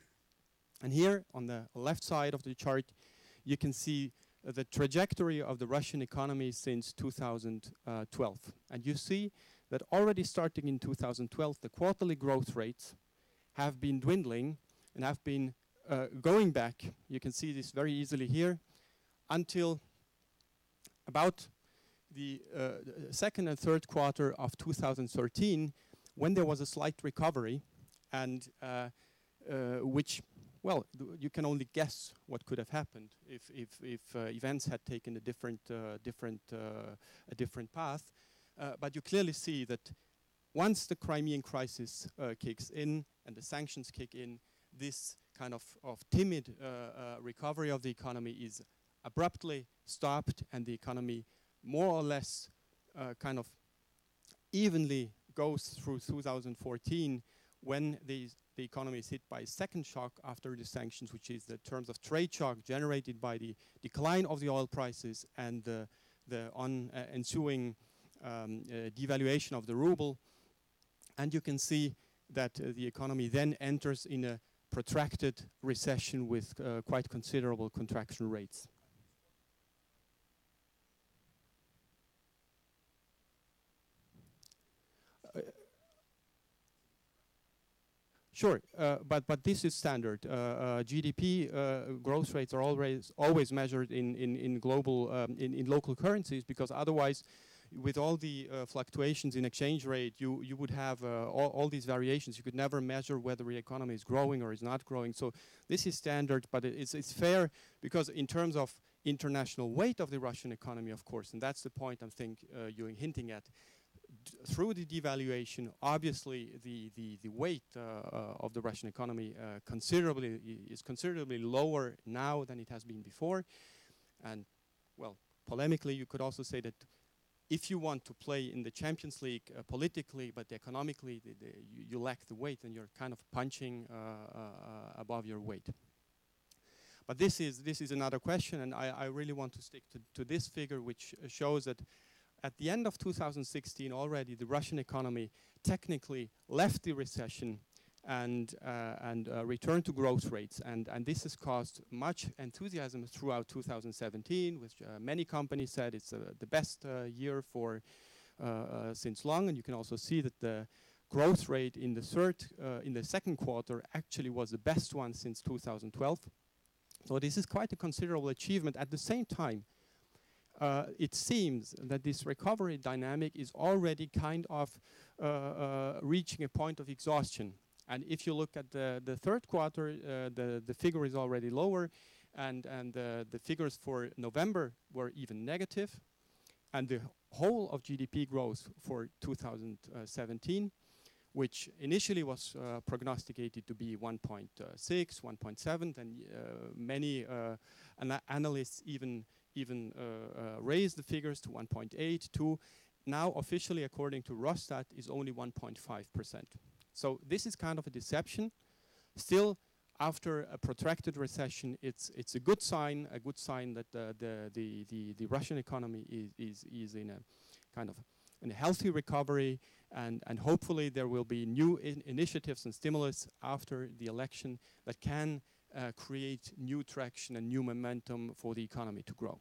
H: And here on the left side of the chart, you can see the trajectory of the Russian economy since 2012. And you see that already starting in 2012, the quarterly growth rates have been dwindling and have been going back. You can see this very easily here until about the second and third quarter of 2013, when there was a slight recovery, and which, well, you can only guess what could have happened if events had taken a different path. But you clearly see that once the Crimean crisis kicks in and the sanctions kick in, this kind of timid recovery of the economy is abruptly stopped, and the economy more or less kind of evenly goes through 2014, when the economy is hit by a second shock after the sanctions, which is the terms of trade shock generated by the decline of the oil prices and the ensuing devaluation of the ruble, and you can see that the economy then enters in a protracted recession with quite considerable contraction rates. Sure, but this is standard. GDP growth rates are always measured in global in local currencies, because otherwise, with all the fluctuations in exchange rate, you would have all these variations. You could never measure whether the economy is growing or is not growing. So this is standard, but it's fair, because in terms of international weight of the Russian economy, of course, and that's the point I think you're hinting at. Through the devaluation, obviously the weight of the Russian economy is considerably lower now than it has been before. And, well, polemically, you could also say that if you want to play in the Champions League politically, but economically you lack the weight, and you're kind of punching above your weight. But this is another question, and I really want to stick to this figure, which shows that at the end of 2016 already, the Russian economy technically left the recession and returned to growth rates. And this has caused much enthusiasm throughout 2017, which many companies said it's the best year for since long. And you can also see that the growth rate in the second quarter actually was the best one since 2012. So this is quite a considerable achievement. At the same time, it seems that this recovery dynamic is already kind of reaching a point of exhaustion. And if you look at the third quarter, the figure is already lower, and the figures for November were even negative. And the whole of GDP growth for 2017, which initially was prognosticated to be 1.6, 1.7, and many analysts even raised the figures to 1.8, 2. Now officially, according to Rostat, is only 1.5%. So this is kind of a deception. Still, after a protracted recession, it's a good sign that the Russian economy is in a kind of in a healthy recovery, and hopefully there will be new initiatives and stimulus after the election that can create new traction and new momentum for the economy to grow.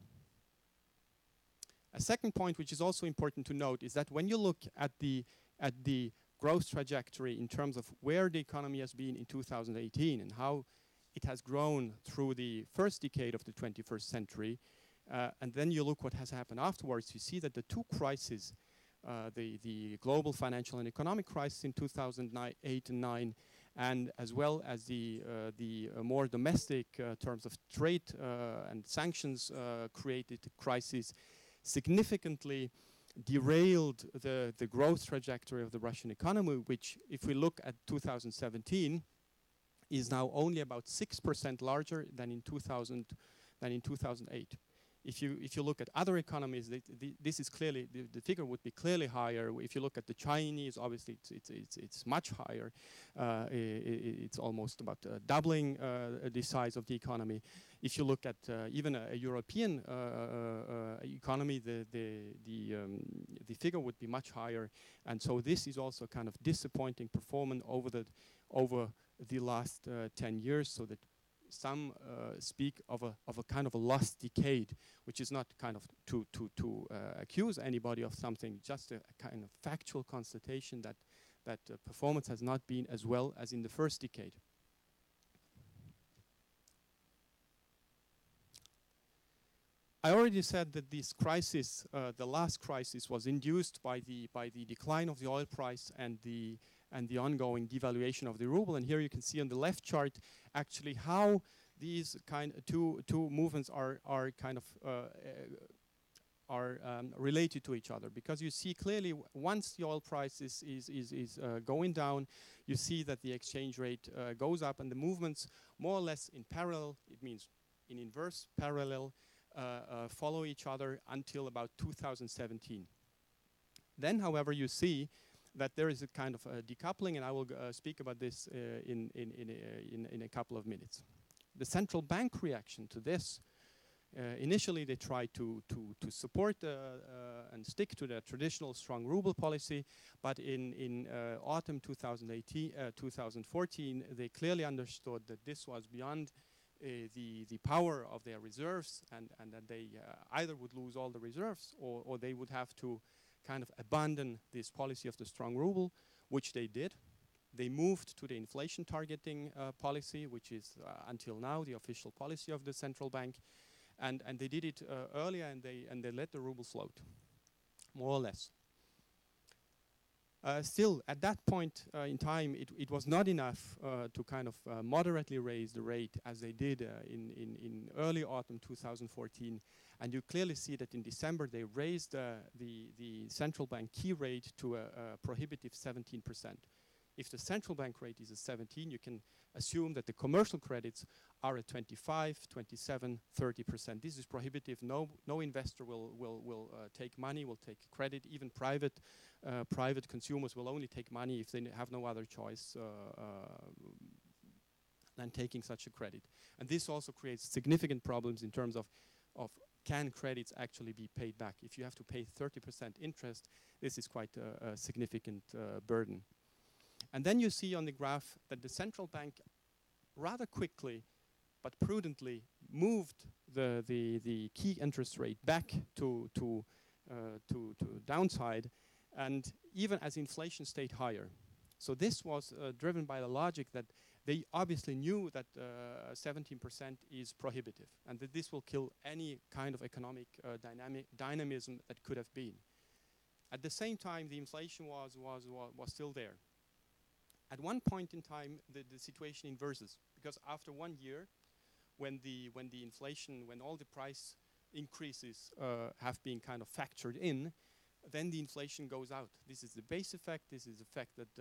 H: A second point, which is also important to note, is that when you look at the growth trajectory in terms of where the economy has been in 2018 and how it has grown through the first decade of the 21st century, and then you look what has happened afterwards, you see that the two crises, the global financial and economic crisis in 2008 and 9, and as well as the more domestic terms of trade and sanctions created crisis, significantly derailed the growth trajectory of the Russian economy, which, if we look at 2017, is now only about 6% larger than in 2008. If you look at other economies, this is clearly the figure would be clearly higher. If you look at the Chinese, obviously it's much higher. It's almost about doubling the size of the economy. If you look at even a European economy, the figure would be much higher. And so this is also kind of disappointing performance over the last 10 years, so that some speak of a kind of a lost decade, which is not kind of to accuse anybody of something, just a kind of factual constatation that performance has not been as well as in the first decade. I already said that this crisis, the last crisis, was induced by the decline of the oil price and the ongoing devaluation of the ruble. And here you can see on the left chart actually how these two movements are kind of related to each other, because you see clearly once the oil price is going down, you see that the exchange rate goes up, and the movements more or less in parallel, it means in inverse parallel, follow each other until about 2017. Then, however, you see that there is a kind of a decoupling, and I will speak about this in a couple of minutes. The central bank reaction to this Initially, they tried to support and stick to the traditional strong ruble policy, but in autumn 2014, they clearly understood that this was beyond the power of their reserves, and that they either would lose all the reserves or they would have to kind of abandon this policy of the strong ruble, which they did. They moved to the inflation targeting policy, which is until now the official policy of the central bank. And they did it earlier, and they let the ruble float, more or less. Still, at that point in time, it was not enough to kind of moderately raise the rate as they did in early autumn 2014. And you clearly see that in December they raised the central bank key rate to a prohibitive 17%. If the central bank rate is at 17, you can assume that the commercial credits are at 25, 27, 30%. This is prohibitive. No investor will take money, will take credit. Even private consumers will only take money if they have no other choice than taking such a credit. And this also creates significant problems in terms of can credits actually be paid back. If you have to pay 30% interest, this is quite a significant burden. And then you see on the graph that the central bank rather quickly but prudently moved the key interest rate back to downside, and even as inflation stayed higher. So this was driven by the logic that they obviously knew that 17% is prohibitive, and that this will kill any kind of economic dynamism that could have been. At the same time, the inflation was still there. At one point in time, the situation inverses, because after 1 year, when all the price increases have been kind of factored in, then the inflation goes out. This is the base effect. This is the fact that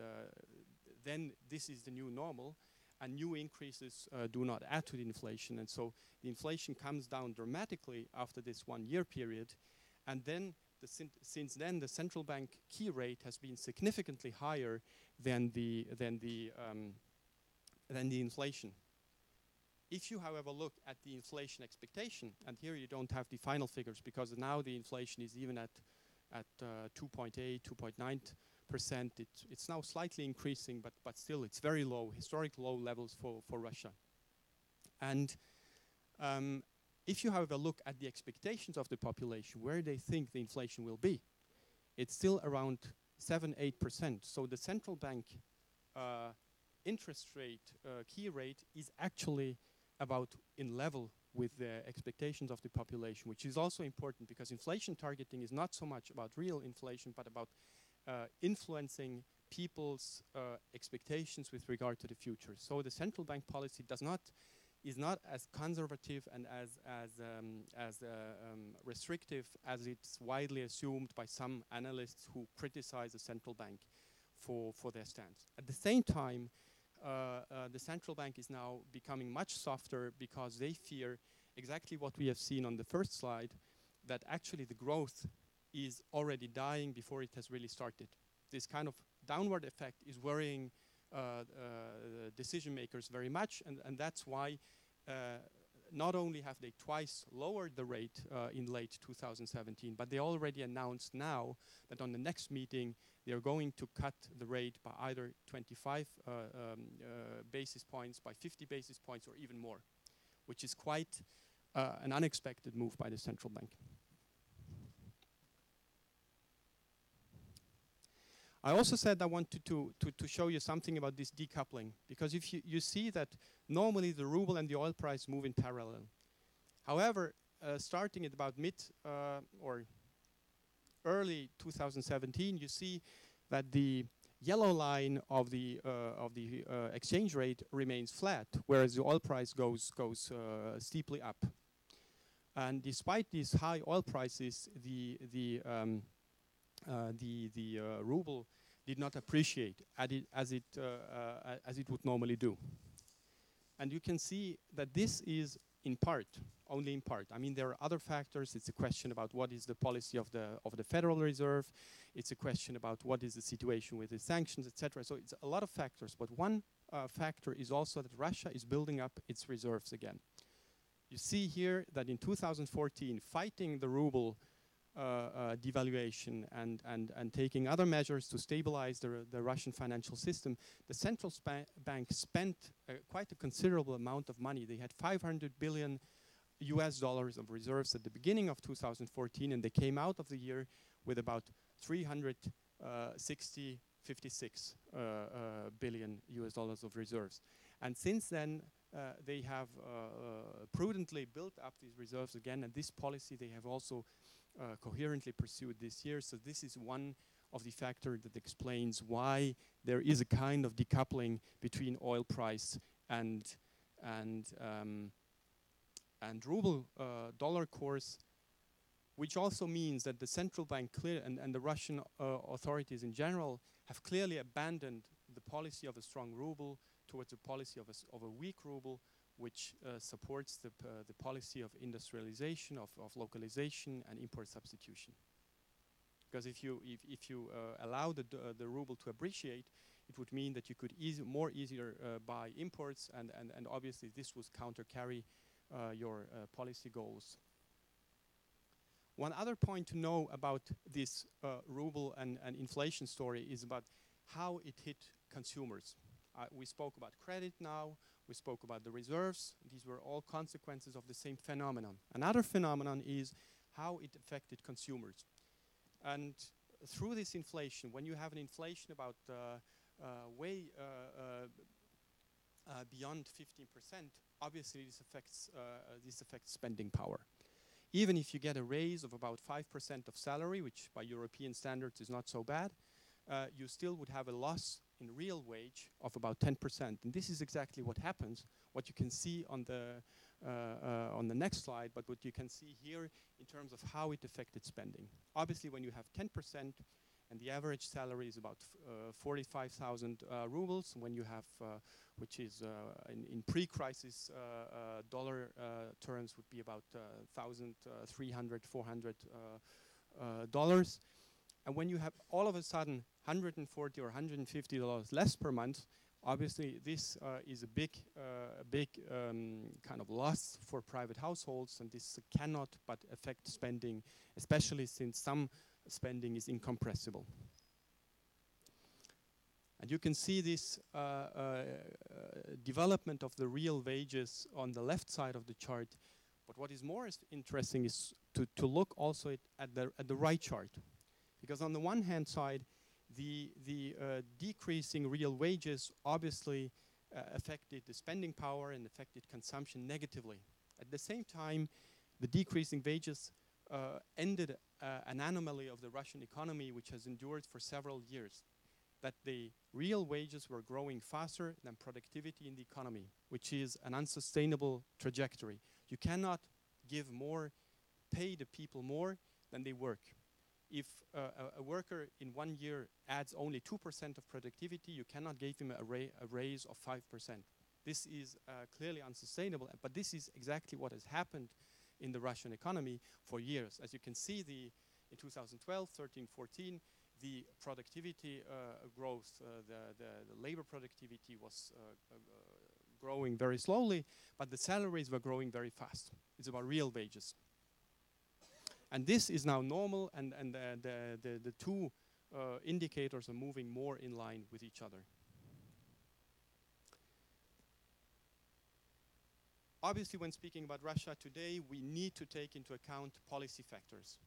H: then this is the new normal, and new increases do not add to the inflation. And so the inflation comes down dramatically after this 1 year period, and then since then, the central bank key rate has been significantly higher than the inflation. If you, however, look at the inflation expectation, and here you don't have the final figures because now the inflation is even at 2.8, 2.9%. It's now slightly increasing, but still it's very low, historic low levels for Russia. And if you, however, look at the expectations of the population, where they think the inflation will be, it's still around 7-8%. So the central bank interest rate, key rate, is actually about in level with the expectations of the population, which is also important because inflation targeting is not so much about real inflation, but about influencing people's expectations with regard to the future. So the central bank policy is not as conservative and as restrictive as it's widely assumed by some analysts who criticize the central bank for their stance. At the same time, the central bank is now becoming much softer because they fear exactly what we have seen on the first slide, that actually the growth is already dying before it has really started. This kind of downward effect is worrying decision makers very much, and that's why not only have they twice lowered the rate in late 2017, but they already announced now that on the next meeting they are going to cut the rate by either 25 basis points, by 50 basis points, or even more, which is quite an unexpected move by the central bank. I also said I wanted to show you something about this decoupling, because if you see that normally the ruble and the oil price move in parallel. However, starting at about mid or early 2017, you see that the yellow line of the exchange rate remains flat, whereas the oil price goes steeply up. And despite these high oil prices, the ruble did not appreciate as it would normally do. And you can see that this is in part, only in part. I mean, there are other factors. It's a question about what is the policy of the Federal Reserve. It's a question about what is the situation with the sanctions, etc. So it's a lot of factors. But one factor is also that Russia is building up its reserves again. You see here that in 2014, fighting the ruble devaluation and taking other measures to stabilize the Russian financial system, the central bank spent quite a considerable amount of money. They had 500 billion US dollars of reserves at the beginning of 2014, and they came out of the year with about 56 billion US dollars of reserves. And since then, they have prudently built up these reserves again, and this policy they have also coherently pursued this year. So this is one of the factors that explains why there is a kind of decoupling between oil price and ruble dollar course, which also means that the central bank and the Russian authorities in general have clearly abandoned the policy of a strong ruble towards a policy of a weak ruble, which supports the policy of industrialization, of localization and import substitution. Because if you allow the ruble to appreciate, it would mean that you could more easier buy imports, and obviously this would countercarry your policy goals. One other point to know about this ruble and inflation story is about how it hit consumers. We spoke about credit now, we spoke about the reserves. These were all consequences of the same phenomenon. Another phenomenon is how it affected consumers. And through this inflation, when you have an inflation about way beyond 15%, obviously this affects spending power. Even if you get a raise of about 5% of salary, which by European standards is not so bad, you still would have a loss in real wage of about 10%. And this is exactly what happens, what you can see on the next slide, but what you can see here in terms of how it affected spending. Obviously, when you have 10% and the average salary is about 45,000 rubles, when you have, which is in pre-crisis dollar terms would be about $1,300, $400. And when you have all of a sudden $140 or $150 less per month, obviously this is a big kind of loss for private households, and this cannot but affect spending, especially since some spending is incompressible. And you can see this development of the real wages on the left side of the chart. But what is more interesting is to look also at the right chart. Because on the one hand side, the decreasing real wages obviously affected the spending power and affected consumption negatively. At the same time, the decreasing wages ended an anomaly of the Russian economy, which has endured for several years, that the real wages were growing faster than productivity in the economy, which is an unsustainable trajectory. You cannot give more, pay the people more than they work. If a worker in 1 year adds only 2% of productivity, you cannot give him a raise of 5%. This is clearly unsustainable, but this is exactly what has happened in the Russian economy for years. As you can see, in 2012, 13, 14, the productivity growth, the labor productivity was growing very slowly, but the salaries were growing very fast. It's about real wages. And this is now normal, and the two indicators are moving more in line with each other. Obviously, when speaking about Russia today, we need to take into account policy factors.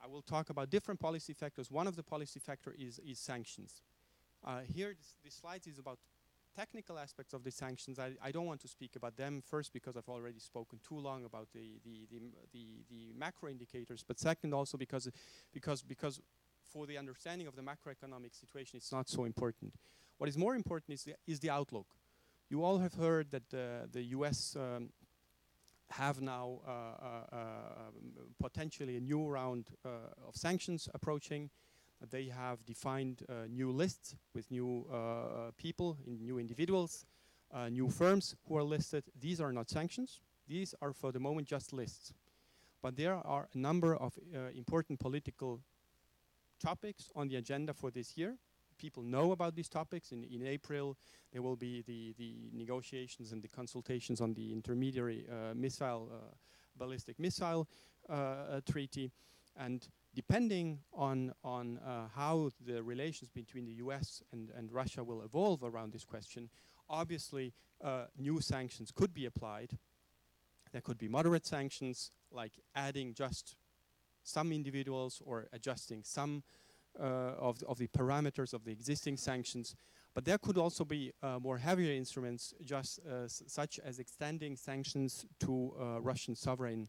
H: I will talk about different policy factors. One of the policy factors is sanctions. Here, this slide is about technical aspects of the sanctions. I don't want to speak about them, first because I've already spoken too long about the macro indicators, but second also because for the understanding of the macroeconomic situation, it's not so important. What is more important is the outlook. You all have heard that the US have now potentially a new round of sanctions approaching. They have defined new lists with new people, new individuals, new firms who are listed. These are not sanctions. These are for the moment just lists. But there are a number of important political topics on the agenda for this year. people know about these topics. In April, there will be the negotiations and the consultations on the intermediary ballistic missile treaty. And depending on how the relations between the US and Russia will evolve around this question, obviously new sanctions could be applied. There could be moderate sanctions, like adding just some individuals or adjusting some of the parameters of the existing sanctions. But there could also be more heavier instruments, just such as extending sanctions to Russian sovereign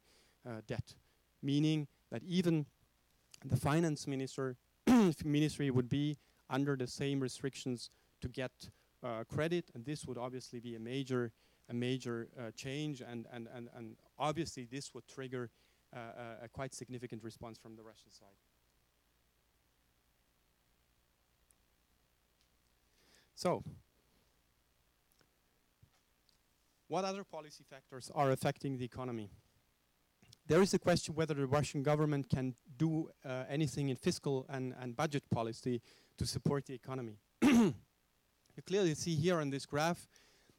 H: debt, meaning that even the finance ministry would be under the same restrictions to get credit, and this would obviously be a major change, and obviously this would trigger a quite significant response from the Russian side. So, what other policy factors are affecting the economy? There is a question whether the Russian government can do anything in fiscal and budget policy to support the economy. You clearly see here on this graph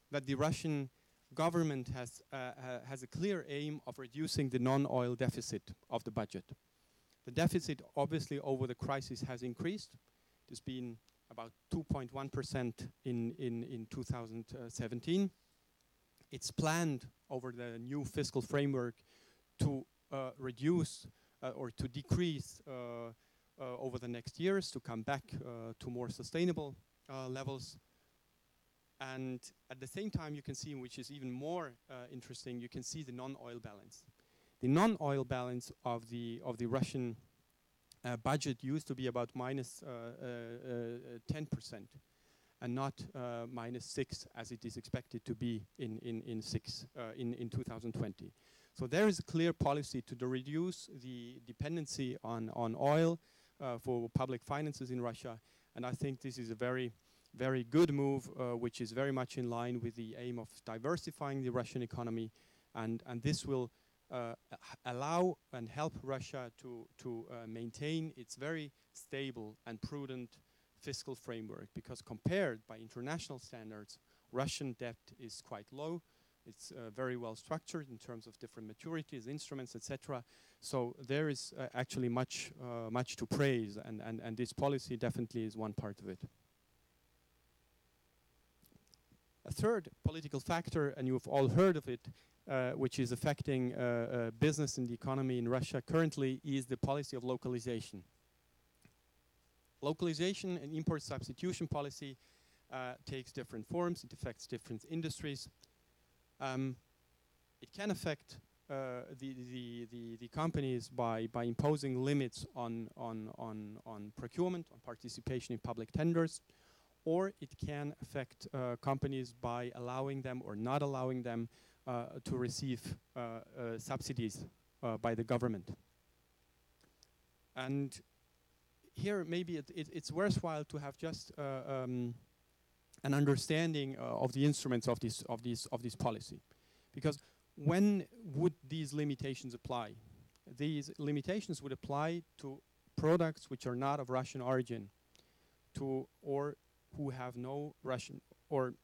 H: that the Russian government has a clear aim of reducing the non-oil deficit of the budget. The deficit obviously over the crisis has increased. It has been about 2.1% in 2017. It's planned over the new fiscal framework to reduce or to decrease over the next years, to come back to more sustainable levels. And at the same time, you can see, which is even more interesting, you can see the non-oil balance. The non-oil balance of the Russian budget used to be about minus 10%, and not -6 as it is expected to be in 2020. So there is a clear policy to reduce the dependency on oil for public finances in Russia, and I think this is a very good move, which is very much in line with the aim of diversifying the Russian economy, and this will allow and help Russia to maintain its very stable and prudent fiscal framework, because compared by international standards, Russian debt is quite low. It's very well structured in terms of different maturities, instruments, etc. So there is actually much to praise, and this policy definitely is one part of it. A third political factor, and you've all heard of it, which is affecting business and the economy in Russia currently, is the policy of localization. Localization and import substitution policy takes different forms. It affects different industries. It can affect the companies by imposing limits on procurement, on participation in public tenders, or it can affect companies by allowing them or not allowing them to receive subsidies by the government. And here maybe it's worthwhile to have just an understanding of the instruments of this policy, because when would these limitations apply? These limitations would apply to products which are not of Russian origin, or who have no Russian, or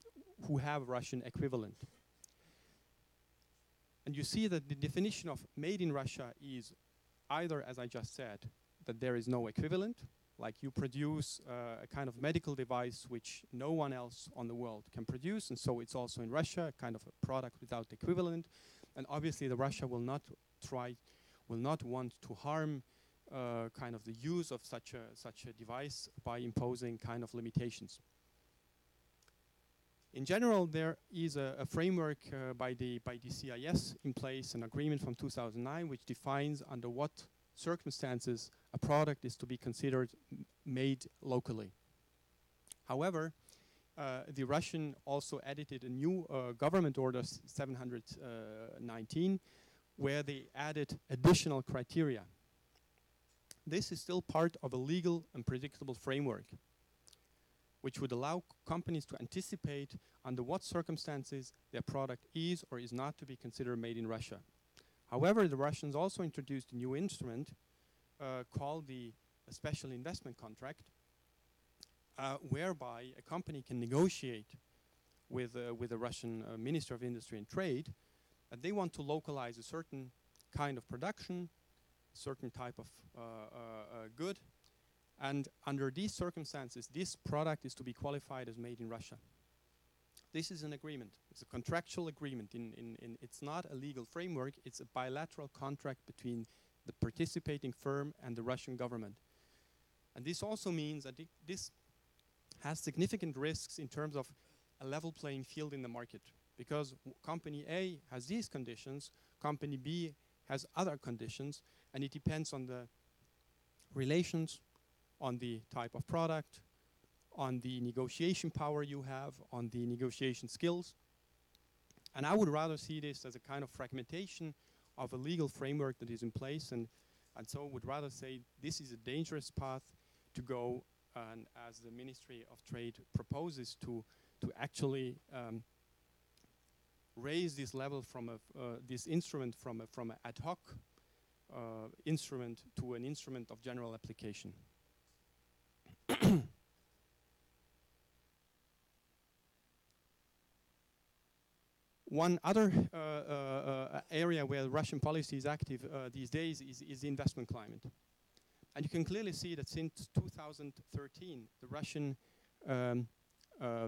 H: who have Russian equivalent. And you see that the definition of made in Russia is either, as I just said, that there is no equivalent, like you produce a kind of medical device which no one else on the world can produce, and so it's also in Russia, a kind of a product without equivalent. And obviously the Russia will not want to harm kind of the use of such a device by imposing kind of limitations. In general, there is a framework by the CIS in place, an agreement from 2009, which defines under what circumstances a product is to be considered made locally. However, the Russian also edited a new government order 719, where they added additional criteria. This is still part of a legal and predictable framework, which would allow companies to anticipate under what circumstances their product is or is not to be considered made in Russia. However, the Russians also introduced a new instrument called the special investment contract, whereby a company can negotiate with the Russian Minister of Industry and Trade that they want to localize a certain kind of production, certain type of good, and under these circumstances, this product is to be qualified as made in Russia. This is an agreement. It's a contractual agreement. It's not a legal framework. It's a bilateral contract between the participating firm and the Russian government. And this also means that this has significant risks in terms of a level playing field in the market, because company A has these conditions, company B has other conditions, and it depends on the relations, on the type of product, on the negotiation power you have, on the negotiation skills. And I would rather see this as a kind of fragmentation of a legal framework that is in place, and so would rather say this is a dangerous path to go, and as the Ministry of Trade proposes to actually raise this level from this instrument from an ad hoc instrument to an instrument of general application. One other area where Russian policy is active these days is the investment climate. And you can clearly see that since 2013, the Russian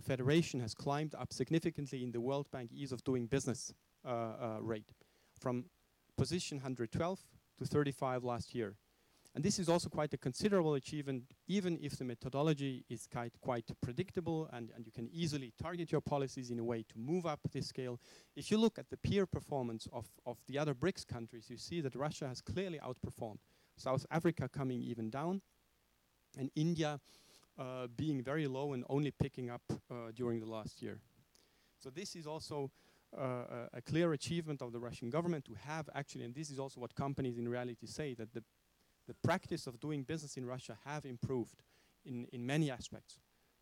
H: Federation has climbed up significantly in the World Bank ease of doing business rate, from position 112 to 35 last year. And this is also quite a considerable achievement, even if the methodology is quite predictable and you can easily target your policies in a way to move up this scale. If you look at the peer performance of the other BRICS countries, you see that Russia has clearly outperformed. South Africa coming even down, and India being very low and only picking up during the last year. So this is also a clear achievement of the Russian government to have actually, and this is also what companies in reality say, that the practice of doing business in Russia have improved in many aspects.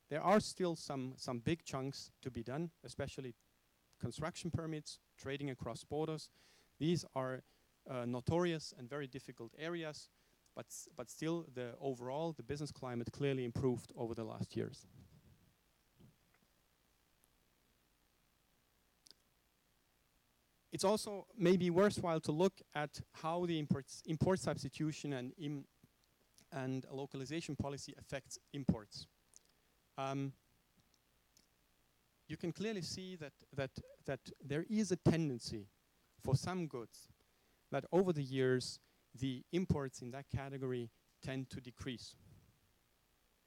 H: There are still some big chunks to be done, especially construction permits, trading across borders. These are notorious and very difficult areas, but still overall the business climate clearly improved over the last years. It's also maybe worthwhile to look at how the import substitution and localization policy affects imports. You can clearly see that there is a tendency for some goods that over the years the imports in that category tend to decrease.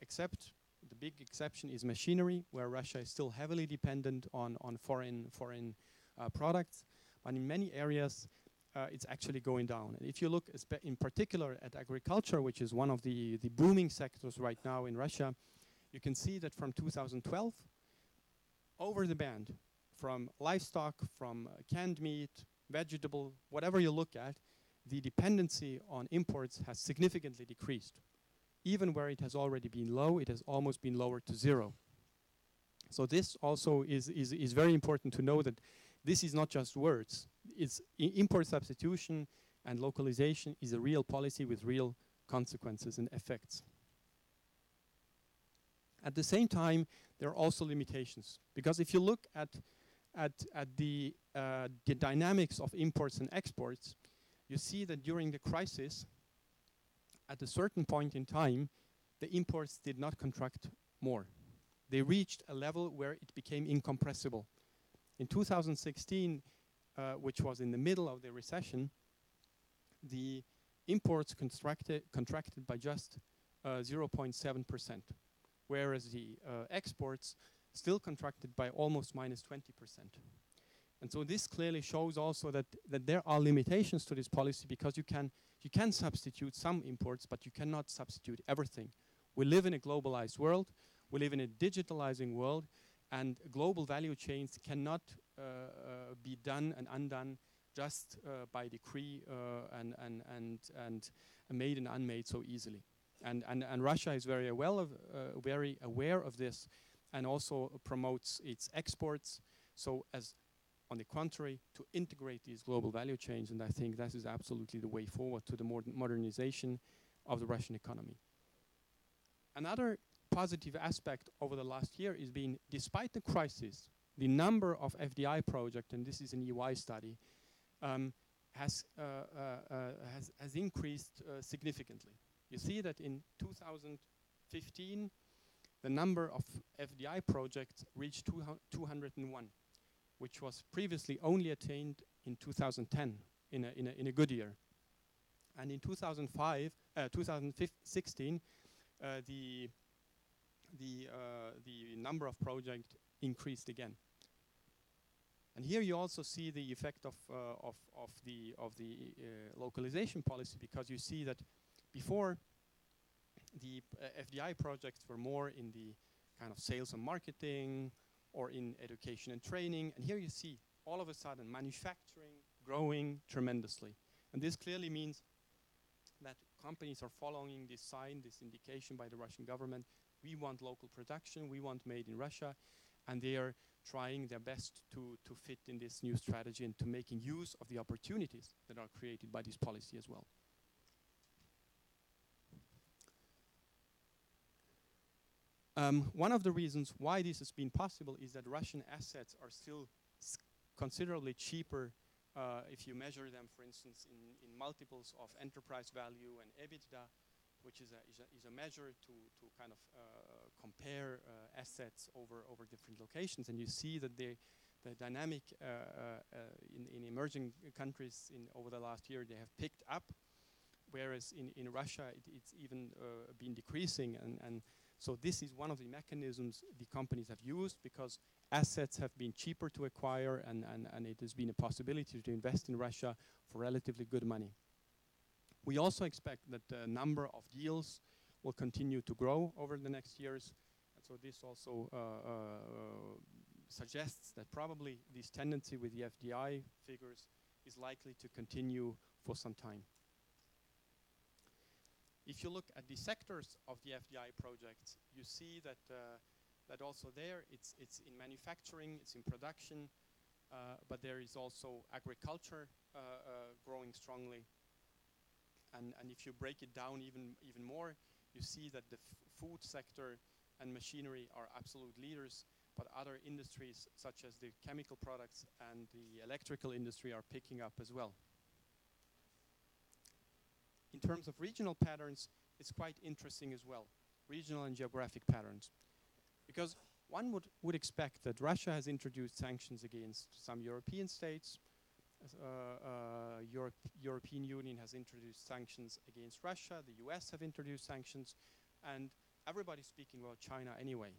H: Except the big exception is machinery, where Russia is still heavily dependent on foreign products. But in many areas, it's actually going down. And if you look in particular at agriculture, which is one of the booming sectors right now in Russia, you can see that from 2012, over the band, from livestock, from canned meat, vegetable, whatever you look at, the dependency on imports has significantly decreased. Even where it has already been low, it has almost been lowered to zero. So this also is very important to know that this is not just words. It's import substitution and localization is a real policy with real consequences and effects. At the same time, there are also limitations, because if you look at the dynamics of imports and exports, you see that during the crisis, at a certain point in time, the imports did not contract more. They reached a level where it became incompressible. In 2016, which was in the middle of the recession, the imports contracted by just 0.7%, whereas the exports still contracted by almost minus 20%. And so this clearly shows also that there are limitations to this policy, because you can substitute some imports, but you cannot substitute everything. We live in a globalized world. We live in a digitalizing world, and global value chains cannot be done and undone just by decree and made and unmade so easily. And Russia is very aware of this, and also promotes its exports. So as on the contrary, to integrate these global value chains, and I think that is absolutely the way forward to the modernization of the Russian economy. Another positive aspect over the last year is been, despite the crisis, the number of FDI projects, and this is an EY study, has increased significantly. You see that in 2015, the number of FDI projects reached 201, which was previously only attained in 2010 in a good year. And in 2016, the number of projects increased again. And here you also see the effect of the localization policy, because you see that before the FDI projects were more in the kind of sales and marketing or in education and training. And here you see all of a sudden manufacturing growing tremendously. And this clearly means that companies are following this sign, this indication by the Russian government. We want local production, we want made in Russia, and they are trying their best to fit in this new strategy and to making use of the opportunities that are created by this policy as well. One of the reasons why this has been possible is that Russian assets are still considerably cheaper if you measure them, for instance, in multiples of enterprise value and EBITDA, which is a measure to kind of compare assets over different locations. And you see that the dynamic in emerging countries over the last year, they have picked up, whereas in Russia it's even been decreasing. And so this is one of the mechanisms the companies have used, because assets have been cheaper to acquire, and it has been a possibility to invest in Russia for relatively good money. We also expect that the number of deals will continue to grow over the next years. And so this also suggests that probably this tendency with the FDI figures is likely to continue for some time. If you look at the sectors of the FDI projects, you see that that also there it's in manufacturing, it's in production, but there is also agriculture growing strongly. And if you break it down even more, you see that the food sector and machinery are absolute leaders, but other industries such as the chemical products and the electrical industry are picking up as well. In terms of regional patterns, it's quite interesting as well, regional and geographic patterns. Because one would expect that Russia has introduced sanctions against some European states. European Union has introduced sanctions against Russia. The US have introduced sanctions. And everybody's speaking about China anyway.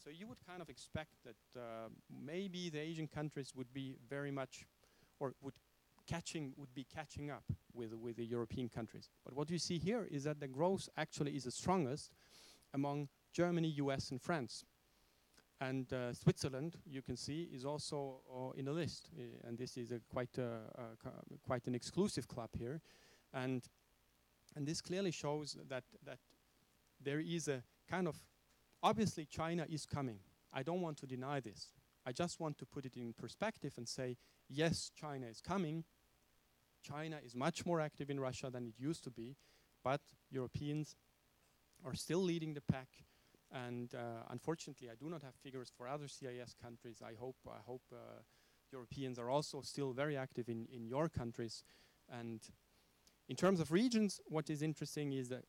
H: So you would kind of expect that maybe the Asian countries would be very much, or would be catching up with the European countries. But what you see here is that the growth actually is the strongest among Germany, US, and France. And Switzerland, you can see, is also in the list. And this is quite an exclusive club here. And this clearly shows that there is a kind of, obviously China is coming. I don't want to deny this. I just want to put it in perspective and say, yes, China is coming. China is much more active in Russia than it used to be, but Europeans are still leading the pack. And unfortunately, I do not have figures for other CIS countries. I hope Europeans are also still very active in your countries. And in terms of regions, what is interesting is that